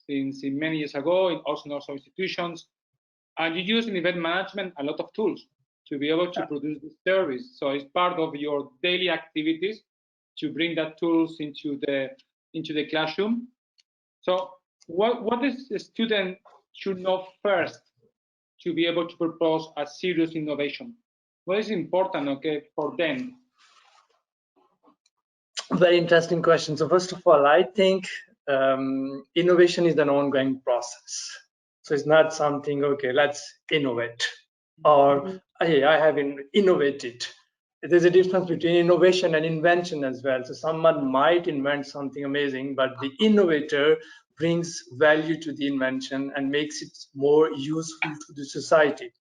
[SPEAKER 8] since many years ago, also in institutions. And you use in event management a lot of tools to be able to produce this service. So it's part of your daily activities to bring that tools into the classroom. So what is the student should know first to be able to propose a serious innovation? What is important, okay, for them?
[SPEAKER 12] Very interesting question. So first of all, I think innovation is an ongoing process. So it's not something, okay, let's innovate, or hey, I have innovated. There's a difference between innovation and invention as well. So someone might invent something amazing, but the innovator brings value to the invention and makes it more useful to the society.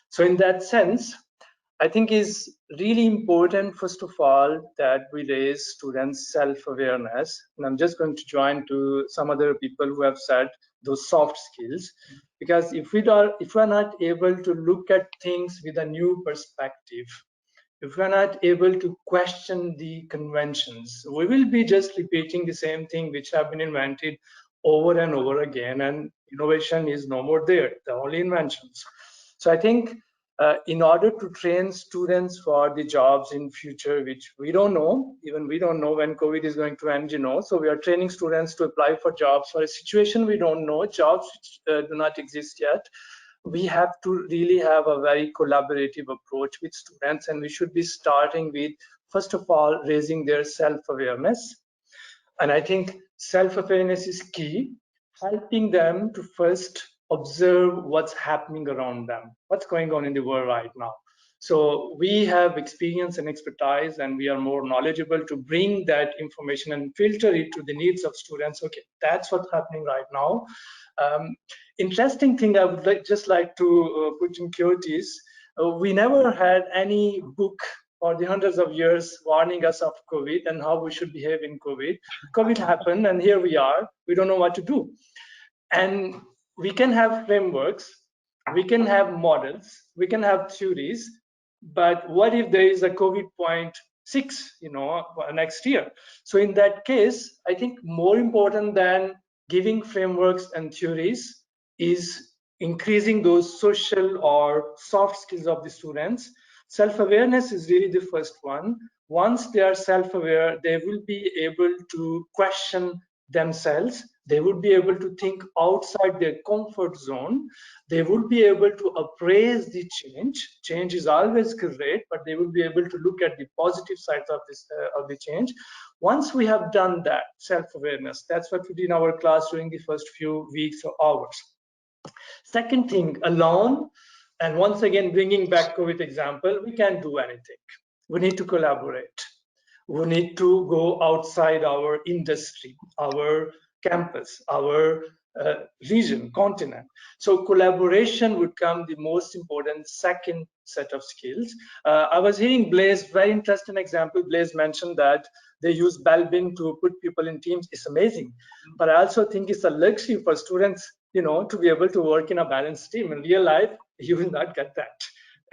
[SPEAKER 12] So in that sense, I think it's really important, first of all, that we raise students' self-awareness. And I'm just going to join to some other people who have said those soft skills, because if we're not able to look at things with a new perspective, if we're not able to question the conventions, we will be just repeating the same thing which have been invented over and over again, and innovation is no more there, the only inventions. So I think in order to train students for the jobs in future, which we don't know, even we don't know when COVID is going to end, you know, so we are training students to apply for jobs for a situation we don't know, jobs which do not exist yet. We have to really have a very collaborative approach with students, and we should be starting with, first of all, raising their self-awareness. And I think self-awareness is key, helping them to first observe what's happening around them, what's going on in the world right now. So we have experience and expertise, and we are more knowledgeable to bring that information and filter it to the needs of students. Okay, that's what's happening right now. Interesting thing I would just like to put in quote is, we never had any book for the hundreds of years warning us of COVID and how we should behave in COVID. COVID happened, and here we are. We don't know what to do. And we can have frameworks, we can have models, we can have theories, but what if there is a COVID.6, you know, next year? So in that case, I think more important than giving frameworks and theories is increasing those social or soft skills of the students. Self-awareness is really the first one. Once they are self-aware, they will be able to question themselves. They would be able to think outside their comfort zone. They would be able to appraise the change. Change is always great, but they will be able to look at the positive sides of this of the change. Once we have done that, self-awareness, that's what we did in our class during the first few weeks or hours. Second thing, alone, and once again bringing back COVID example, we can't do anything. We need to collaborate. who need to go outside our industry, our campus, our region, continent. So collaboration would come the most important second set of skills. I was hearing Blaise, very interesting example. Blaise mentioned that they use Balbin to put people in teams. It's amazing. But I also think it's a luxury for students, to be able to work in a balanced team. In real life, you will not get that.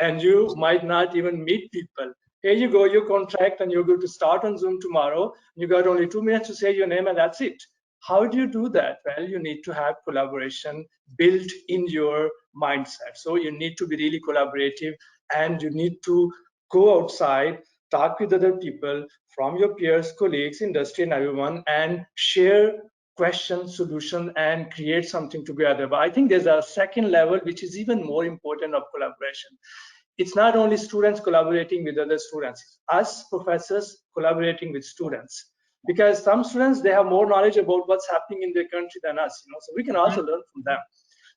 [SPEAKER 12] And you might not even meet people. Here you go, your contract, and you're going to start on Zoom tomorrow. You got only 2 minutes to say your name, and that's it. How do you do that? Well, you need to have collaboration built in your mindset. So you need to be really collaborative, and you need to go outside, talk with other people from your peers, colleagues, industry, and everyone, and share questions, solutions, and create something together. But I think there's a second level, which is even more important of collaboration. It's not only students collaborating with other students, us professors collaborating with students. Because some students, they have more knowledge about what's happening in their country than us, so we can also learn from them.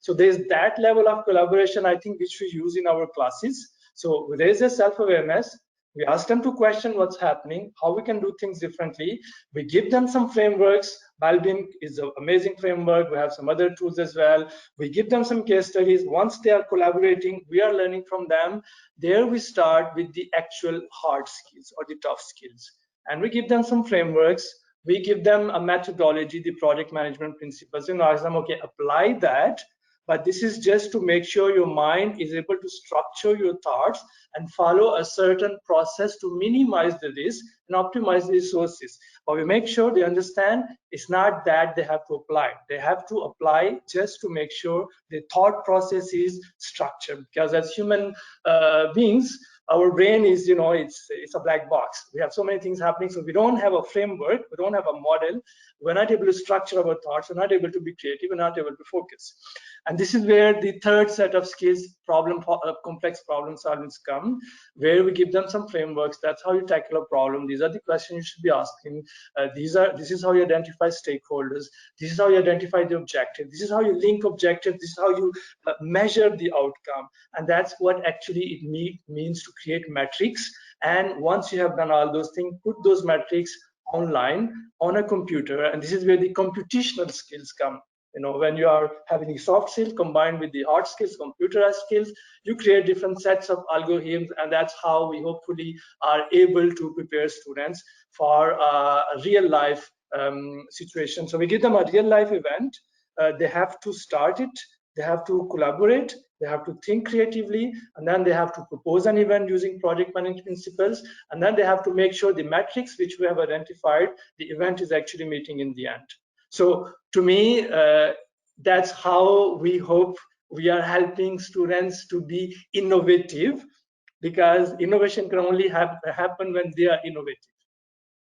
[SPEAKER 12] So there's that level of collaboration, I think, which we use in our classes. So there's a self-awareness. We ask them to question what's happening, how we can do things differently. We give them some frameworks. Balbin is an amazing framework. We have some other tools as well. We give them some case studies. Once they are collaborating, we are learning from them. There we start with the actual hard skills or the tough skills. And we give them some frameworks. We give them a methodology, the project management principles, and ask them, okay, apply that. But this is just to make sure your mind is able to structure your thoughts and follow a certain process to minimize the risk and optimize the resources. But we make sure they understand it's not that they have to apply. They have to apply just to make sure the thought process is structured. Because as human beings, our brain is, it's a black box. We have so many things happening, so we don't have a framework, we don't have a model. We're not able to structure our thoughts, we're not able to be creative, we're not able to focus. And this is where the third set of skills, complex problem solving come, where we give them some frameworks. That's how you tackle a problem. These are the questions you should be asking. This is how you identify stakeholders. This is how you identify the objective. This is how you link objectives. This is how you measure the outcome. And that's what actually it means to create metrics. And once you have done all those things, put those metrics online on a computer. And this is where the computational skills come. When you are having the soft skills combined with the hard skills, computerized skills, you create different sets of algorithms, and that's how we hopefully are able to prepare students for a real life situation. So we give them a real life event. They have to start it, they have to collaborate, they have to think creatively, and then they have to propose an event using project management principles, and then they have to make sure the metrics which we have identified, the event is actually meeting in the end. So to me, that's how we hope we are helping students to be innovative, because innovation can only happen when they are innovative.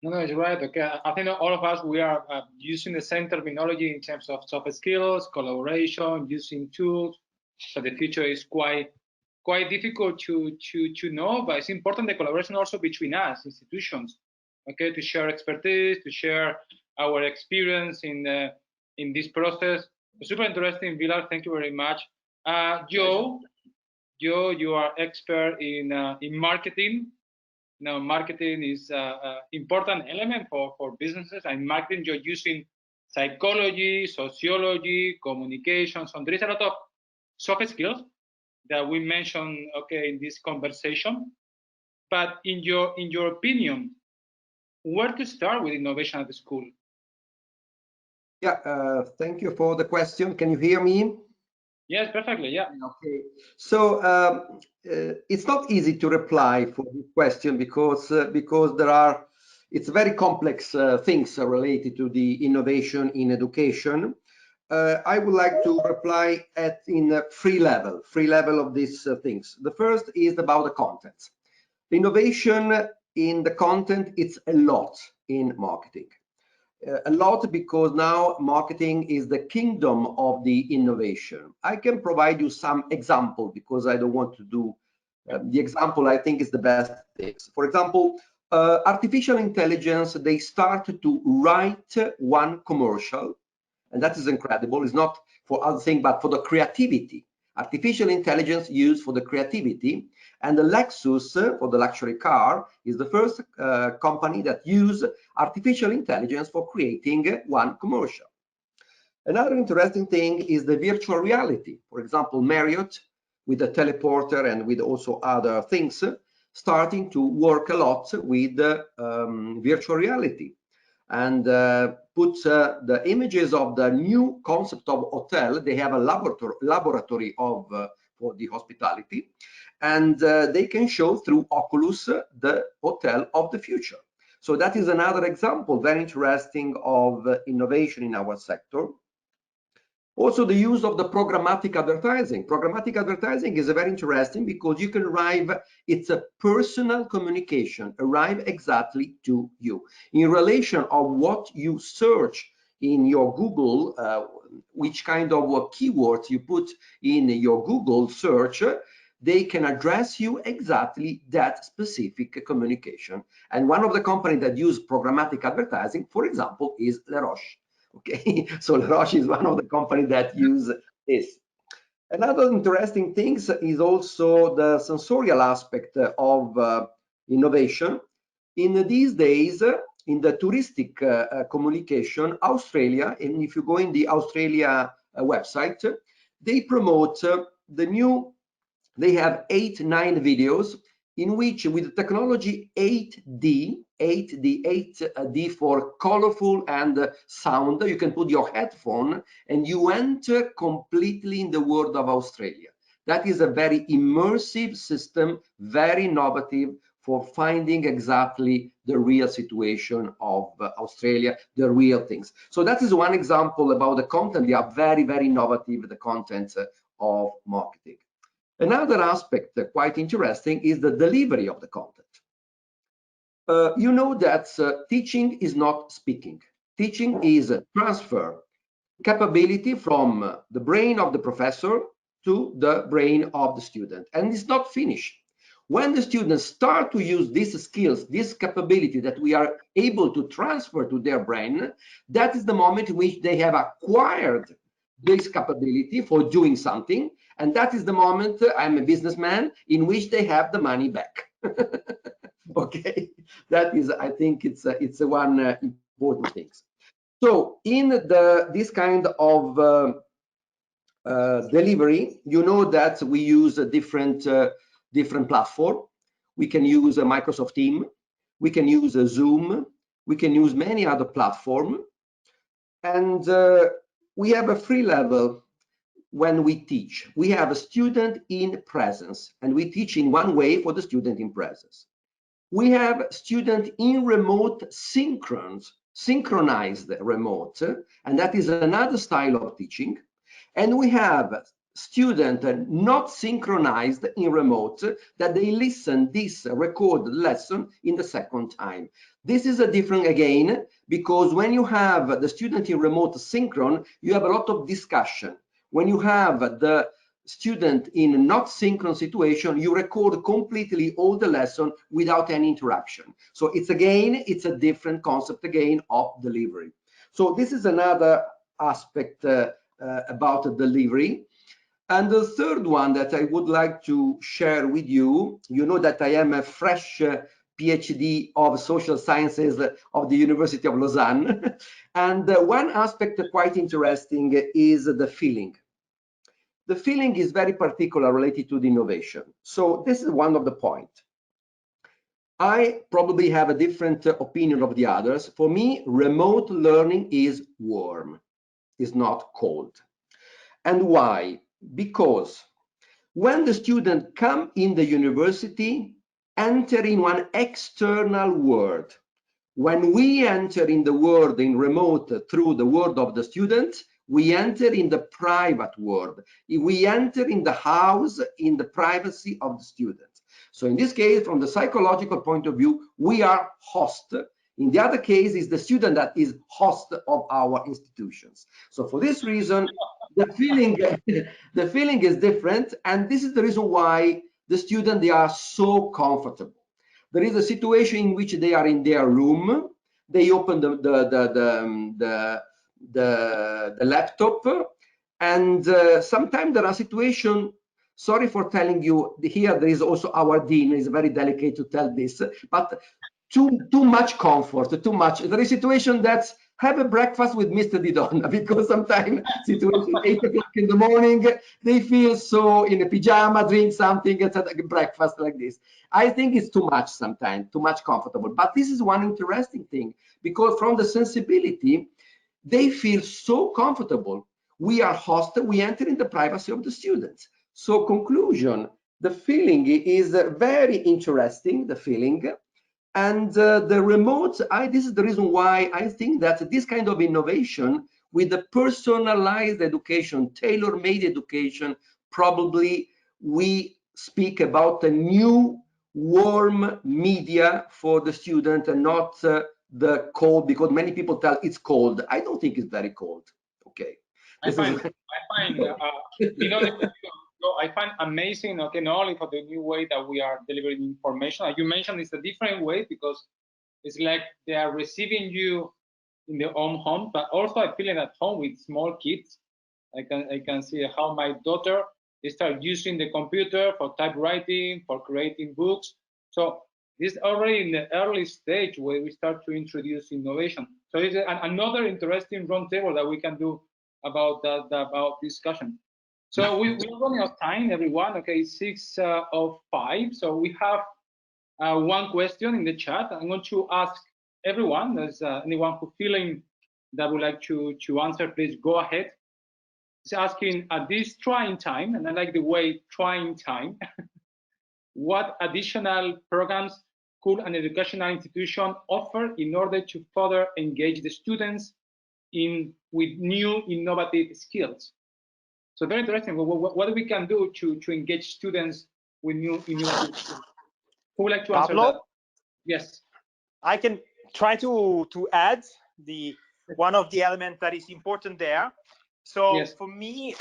[SPEAKER 8] No, it's right. Okay, I think all of us, we are using the same terminology in terms of soft skills, collaboration, using tools. So the future is quite difficult to know, but it's important the collaboration also between us, institutions, okay, to share expertise, to share our experience in this process. Super interesting, Villar. Thank you very much. Joe, you are expert in marketing. Now, marketing is an important element for businesses. And marketing, you're using psychology, sociology, communication. So there is a lot of soft skills that we mentioned, okay, in this conversation. But in your opinion, where to start with innovation at the school?
[SPEAKER 13] Yeah, thank you for the question. Can you hear me?
[SPEAKER 8] Yes, perfectly. Yeah.
[SPEAKER 13] Okay. So it's not easy to reply for this question because there are, it's very complex things related to the innovation in education. I would like to reply in three level of these things. The first is about the content. The innovation in the content, it's a lot in marketing. A lot because now marketing is the kingdom of the innovation. I can provide you some example because I don't want to do the example I think is the best things. For example, artificial intelligence, they started to write one commercial, and that is incredible. It's not for other things, but for the creativity. artificial intelligence used for the creativity. And the Lexus, for the luxury car, is the first company that used artificial intelligence for creating one commercial. Another interesting thing is the virtual reality. For example, Marriott, with the teleporter and with also other things, starting to work a lot with virtual reality, and put the images of the new concept of hotel. They have a laboratory of for the hospitality, and they can show through Oculus the hotel of the future. So that is another example, very interesting, of innovation in our sector. Also, the use of the programmatic advertising. Programmatic advertising is very interesting because you can arrive, it's a personal communication, arrive exactly to you. In relation of what you search in your Google, which kind of keywords you put in your Google search, they can address you exactly that specific communication. And one of the companies that use programmatic advertising, for example, is Roches. Okay, so Roche is one of the companies that use this. Another interesting thing is also the sensorial aspect of innovation. In these days, in the touristic communication, Australia, and if you go in the Australia website, they promote the new, they have 8-9 videos in which, with technology 8D for colorful and sound, you can put your headphone and you enter completely in the world of Australia. That is a very immersive system, very innovative for finding exactly the real situation of Australia, the real things. So that is one example about the content. They are very, very innovative, the content of marketing. Another aspect quite interesting is the delivery of the content. You know that teaching is not speaking. Teaching is a transfer capability from the brain of the professor to the brain of the student, and it's not finished. When the students start to use these skills, this capability that we are able to transfer to their brain, that is the moment in which they have acquired this capability for doing something, and that is the moment, I'm a businessman, in which they have the money back. Okay, that is, I think it's one important thing. So in this kind of delivery, you know that we use a different platform. We can use a Microsoft Teams, we can use a Zoom, we can use many other platforms, and we have a free level. When we teach, we have a student in presence, and we teach in one way for the student in presence. We have student in remote synchronized remote, and that is another style of teaching. And we have student not synchronized in remote, that they listen this recorded lesson in the second time. This is a different again, because when you have the student in remote synchron, you have a lot of discussion. When you have the student in not synchron situation, you record completely all the lesson without any interruption. So it's a different concept again of delivery. So this is another aspect about the delivery. And the third one that I would like to share with you, you know that I am a fresh PhD of social sciences of the University of Lausanne. And one aspect quite interesting is the feeling. The feeling is very particular related to the innovation. So this is one of the points. I probably have a different opinion of the others. For me, remote learning is warm, is not cold. And why? Because when the student come in the university, enter in one external world. When we enter in the world in remote through the world of the student, we enter in the private world. We enter in the house, in the privacy of the student. So in this case, from the psychological point of view, we are host. In the other case, is the student that is host of our institutions. So for this reason, the feeling is different, and this is the reason why the student, they are so comfortable. There is a situation in which they are in their room, they open the laptop, And sometimes there are situations, sorry for telling you, here there is also our dean, it's very delicate to tell this, but too much comfort, too much. There is a situation that's have a breakfast with Mr. Didonna, because sometimes situation 8 o'clock in the morning, they feel so in a pajama, drink something, etc. Breakfast like this. I think it's too much sometimes, too much comfortable. But this is one interesting thing, because from the sensibility, they feel so comfortable. We are hosted, we enter in the privacy of the students. So conclusion, the feeling is very interesting, the feeling. And the remote, this is the reason why I think that this kind of innovation with the personalized education, tailor-made education, probably we speak about a new warm media for the student and not the cold, because many people tell it's cold. I don't think it's very cold. Okay.
[SPEAKER 8] I find you know, I find amazing, okay, not only for the new way that we are delivering information, like you mentioned, it's a different way because it's like they are receiving you in their own home, but also I feel at home with small kids. I can see how my daughter, they start using the computer for typewriting, for creating books. So this is already in the early stage where we start to introduce innovation. So it's another interesting roundtable that we can do about that, about discussion. So we're running out of time, everyone. Okay, 6:05. So we have one question in the chat. I'm going to ask everyone. There's anyone who feeling that would like to answer, please go ahead. It's asking at this trying time, and I like the way trying time, what additional programs could an educational institution offer in order to further engage the students with new innovative skills? So very interesting. What we can do to engage students with new innovative skills? Who would like to answer that? Yes.
[SPEAKER 9] I can try to add one of the elements that is important there. So yes, for me,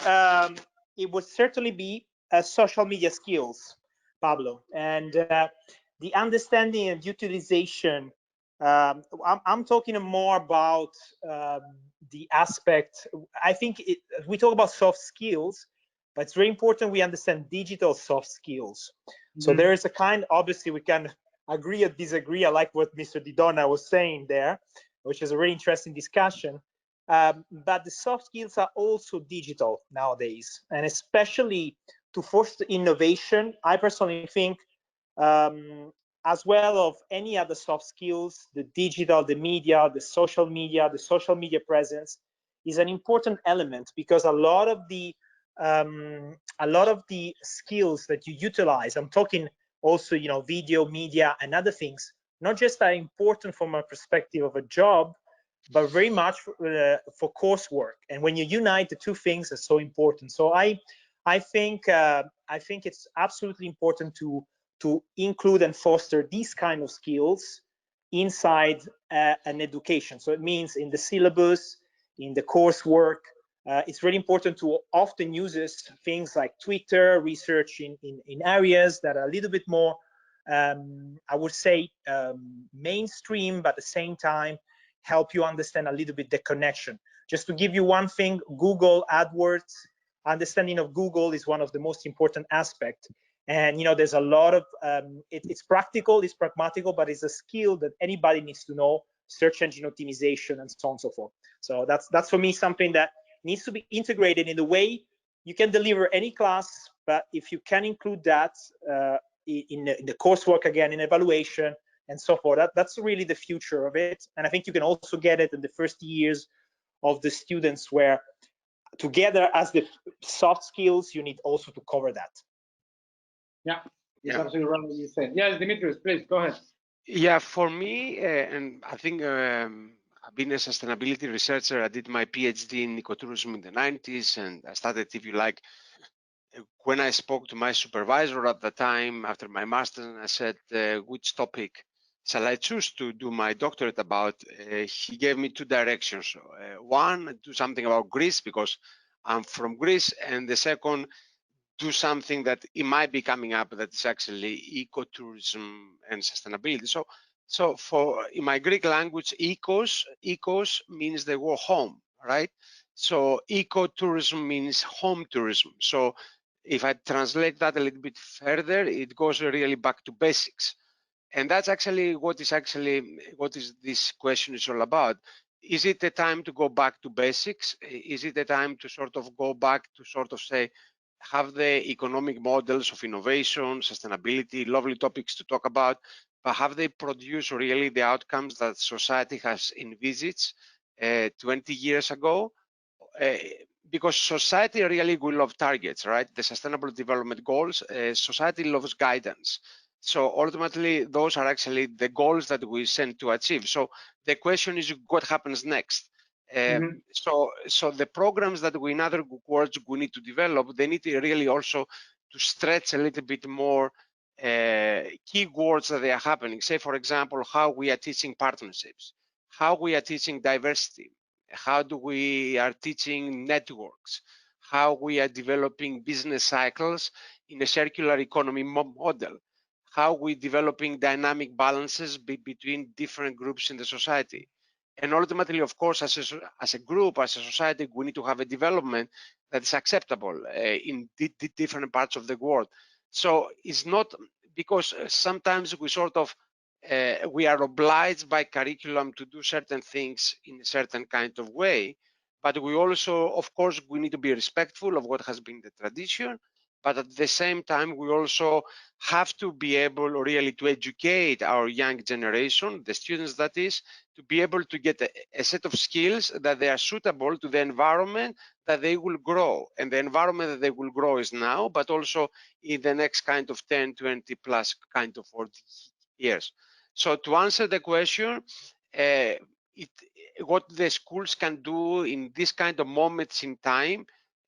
[SPEAKER 9] it would certainly be social media skills, Pablo, and the understanding and utilization. I'm talking more about the aspect. I think we talk about soft skills, but it's very important we understand digital soft skills. So there is a kind, obviously we can agree or disagree. I like what Mr. Didonna was saying there, which is a really interesting discussion. But the soft skills are also digital nowadays, and especially to foster innovation. I personally think, as well of any other soft skills, the digital, the media, the social media presence is an important element, because a lot of the skills that you utilize, I'm talking also, you know, video, media, and other things, not just are important from a perspective of a job, but very much for coursework. And when you unite the two things, are so important. So I think it's absolutely important to include and foster these kind of skills inside an education. So it means in the syllabus, in the coursework. It's really important to often use things like Twitter, research in areas that are a little bit more, I would say, mainstream, but at the same time, help you understand a little bit the connection. Just to give you one thing, Google AdWords, understanding of Google is one of the most important aspects. And, you know, there's a lot of, it's practical, it's pragmatical, but it's a skill that anybody needs to know, search engine optimization and so on and so forth. So that's for me something that needs to be integrated in the way you can deliver any class, but if you can include that in the coursework, again, in evaluation and so forth, that's really the future of it. And I think you can also get it in the first years of the students, where together as the soft skills, you need also to cover that.
[SPEAKER 8] Yeah, that's absolutely right what you said. Yes, Dimitrios, please go ahead.
[SPEAKER 2] Yeah, for me, and I think I've been a sustainability researcher. I did my PhD in ecotourism in the 90s, and I started, if you like, when I spoke to my supervisor at the time after my master's, and I said, which topic shall I choose to do my doctorate about? He gave me two directions. One, do something about Greece, because I'm from Greece, and the second, do something that it might be coming up that is actually ecotourism and sustainability. So for in my Greek language, ecos means the word home, right? So ecotourism means home tourism. So if I translate that a little bit further, it goes really back to basics. And that's actually what is this question is all about. Is it a time to go back to basics? Is it a time to sort of go back to sort of say, have the economic models of innovation, sustainability, lovely topics to talk about, but have they produced really the outcomes that society has envisaged 20 years ago? Because society really will love targets, right? The Sustainable Development Goals, society loves guidance. So ultimately, those are actually the goals that we send to achieve. So the question is, what happens next? So the programs that we, in other words, we need to develop, they need to really also to stretch a little bit more key words that they are happening. Say, for example, how we are teaching partnerships, how we are teaching diversity, how do we are teaching networks, how we are developing business cycles in a circular economy model, how we developing dynamic balances between different groups in the society. And ultimately, of course, as a group, as a society, we need to have a development that is acceptable in different parts of the world. So it's not because sometimes we sort of we are obliged by curriculum to do certain things in a certain kind of way, but we also, of course, we need to be respectful of what has been the tradition, but at the same time, we also have to be able really to educate our young generation, the students that is, to be able to get a set of skills that they are suitable to the environment that they will grow. And the environment that they will grow is now, but also in the next kind of 10, 20 plus kind of 40 years. So to answer the question, what the schools can do in this kind of moments in time,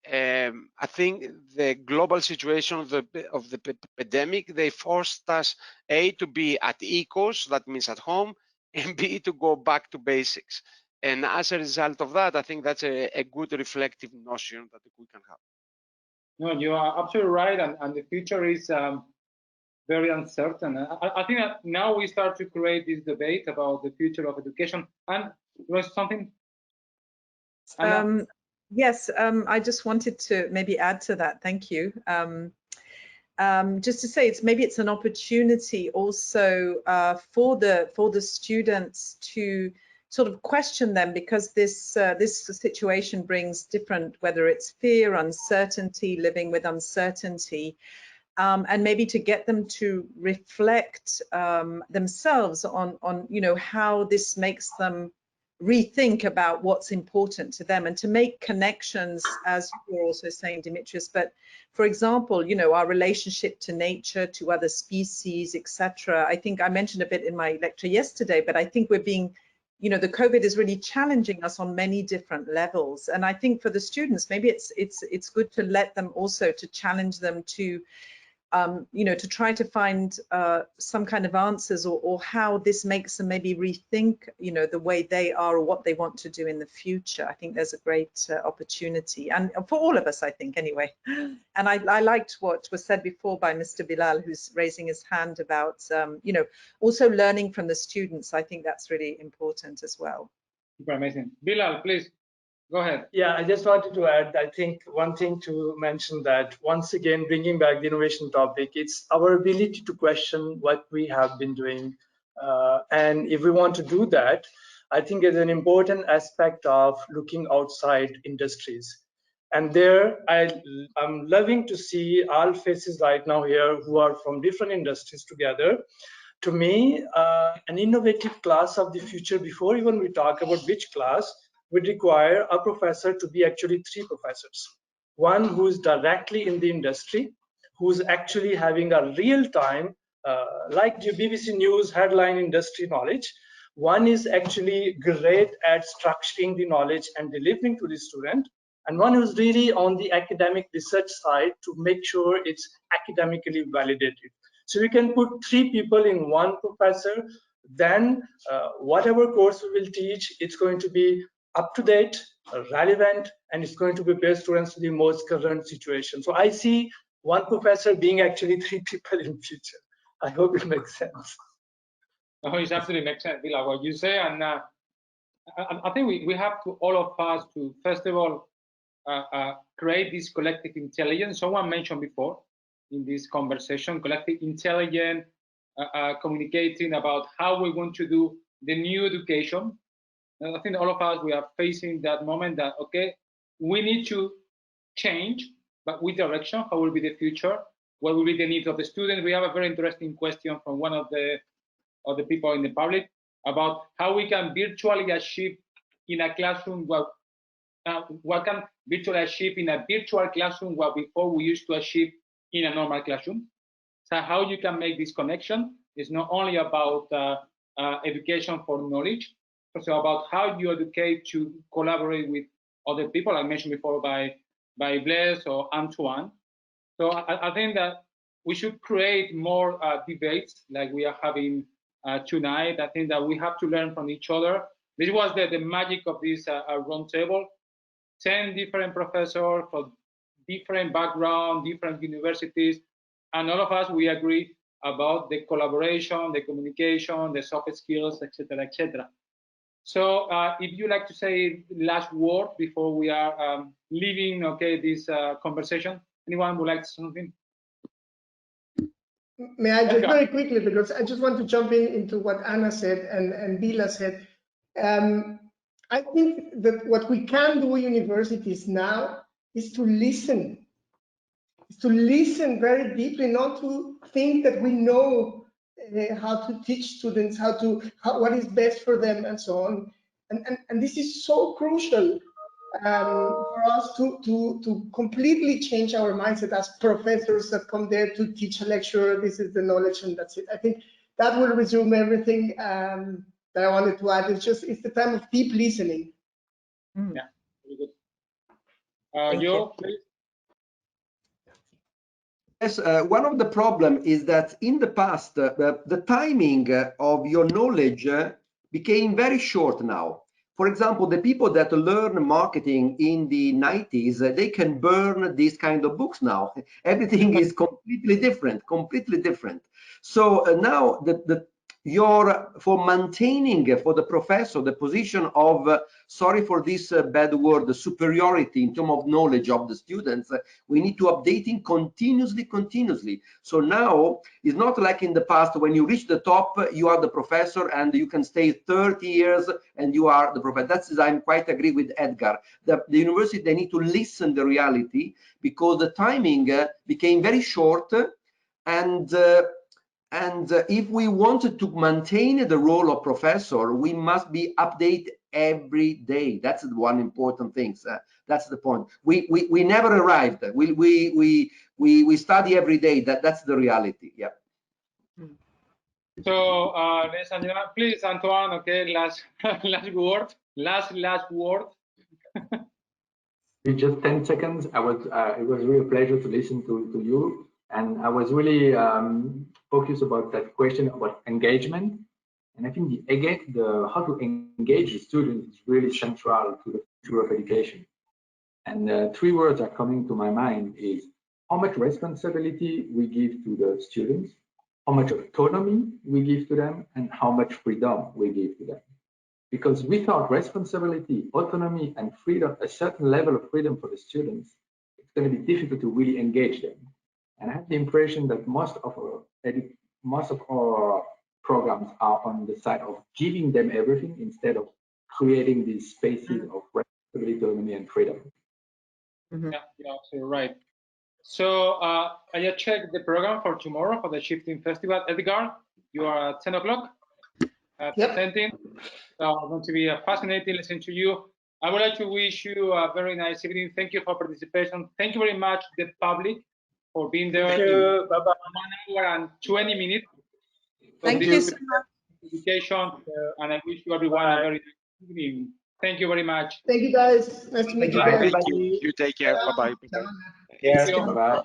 [SPEAKER 2] I think the global situation of the pandemic, they forced us, A, to be at ECOS, that means at home, and B, to go back to basics. And as a result of that, I think that's a good reflective notion that we can have.
[SPEAKER 8] No, you are absolutely right, and the future is very uncertain. I think that now we start to create this debate about the future of education. And was something?
[SPEAKER 3] Yes, I just wanted to maybe add to that. Thank you. Just to say, maybe it's an opportunity also for the students to sort of question them, because this situation brings different, whether it's fear, uncertainty, living with uncertainty. And maybe to get them to reflect themselves on how this makes them rethink about what's important to them, and to make connections, as you were also saying, Dimitrios. But for example, our relationship to nature, to other species, etc. I think I mentioned a bit in my lecture yesterday, but I think we're being, the COVID is really challenging us on many different levels. And I think for the students, maybe it's good to let them also, to challenge them to to try to find some kind of answers, or how this makes them maybe rethink, the way they are or what they want to do in the future. I think there's a great opportunity, and for all of us, I think, anyway. And I liked what was said before by Mr. Bilal, who's raising his hand about, also learning from the students. I think that's really important as well.
[SPEAKER 8] Super amazing. Bilal, please. Go ahead.
[SPEAKER 12] Yeah, I just wanted to add, I think one thing to mention, that once again, bringing back the innovation topic, it's our ability to question what we have been doing. And if we want to do that, I think it's an important aspect of looking outside industries. And there, I'm loving to see all faces right now here who are from different industries together. To me, an innovative class of the future, before even we talk about which class, would require a professor to be actually 3 professors. One who is directly in the industry, who's actually having a real-time, like the BBC News headline industry knowledge. One is actually great at structuring the knowledge and delivering to the student. And one who's really on the academic research side to make sure it's academically validated. So we can put 3 people in one professor, then whatever course we will teach, it's going to be up to date, relevant, and it's going to prepare students to the most current situation. So I see one professor being actually 3 people in future. I hope it makes sense.
[SPEAKER 8] Oh, it absolutely makes sense, Bilal, what you say. And I think we have to, all of us, to first of all create this collective intelligence. Someone mentioned before in this conversation, collective intelligence, communicating about how we're going to do the new education. And I think all of us, we are facing that moment that, okay, we need to change, but with direction. How will be the future? What will be the needs of the students? We have a very interesting question from one of the people in the public about how we can virtually achieve in a classroom what can virtually achieve in a virtual classroom what before we used to achieve in a normal classroom. So how you can make this connection is not only about education for knowledge, but also about how you educate to collaborate with other people, like mentioned before by Blaise or Antoine. So I think that we should create more debates like we are having tonight. I think that we have to learn from each other. This was the magic of this roundtable. 10 different professors from different backgrounds, different universities, and all of us, we agree about the collaboration, the communication, the soft skills, etc., etc. So if you like to say last word before we are leaving, okay, this conversation, anyone would like to say something?
[SPEAKER 10] May I just very quickly, because I just want to jump into what Anna said and Bila said. I think that what we can do in universities now is to listen. To listen very deeply, not to think that we know how to teach students, what is best for them, and so on. And this is so crucial for us to completely change our mindset as professors that come there to teach a lecture. This is the knowledge, and that's it. I think that will resume everything that I wanted to add. It's the time of deep listening.
[SPEAKER 8] Yeah, very good. You, please.
[SPEAKER 13] Yes, one of the problems is that in the past, the timing of your knowledge became very short now. For example, the people that learn marketing in the 90s, they can burn these kind of books now. Everything is completely different, completely different. So now for maintaining for the professor the position of, sorry for this bad word, the superiority in terms of knowledge of the students, we need to updating continuously. So now it's not like in the past when you reach the top, you are the professor and you can stay 30 years and you are the professor. That's, I'm quite agree with Edgar. The university, they need to listen the reality because the timing became very short, and if we wanted to maintain the role of professor, we must be updated every day. That's one important thing. That's the point. We never arrived. We study every day. That's the reality. Yeah.
[SPEAKER 8] So, ladies and gentlemen, please, Antoine. Okay, last word. Last word.
[SPEAKER 1] In just 10 seconds, it was really a pleasure to listen to you, and I was really focused about that question about engagement. And I think how to engage the students is really central to the future of education. And 3 words are coming to my mind is how much responsibility we give to the students, how much autonomy we give to them, and how much freedom we give to them. Because without responsibility, autonomy, and freedom, a certain level of freedom for the students, it's going to be difficult to really engage them. And I have the impression that most of our programs are on the side of giving them everything instead of creating these spaces of responsibility, autonomy, and freedom.
[SPEAKER 8] Yeah, you're absolutely right. So I just checked the program for tomorrow for the Shifting Festival. Edgar, you are at 10 o'clock presenting. So it's going to be fascinating listening to you. I would like to wish you a very nice evening. Thank you for participation. Thank you very much, the public, for being there.
[SPEAKER 12] Thank you. Bye-bye.
[SPEAKER 8] 1 hour and 20 minutes.
[SPEAKER 3] Thank you so much.
[SPEAKER 8] Education, and I wish you everyone a very nice evening. Thank you very much.
[SPEAKER 10] Thank you, guys. Nice to meet you guys.
[SPEAKER 2] Thank you. You take care. Bye-bye.
[SPEAKER 8] Thank you.
[SPEAKER 1] Bye-bye.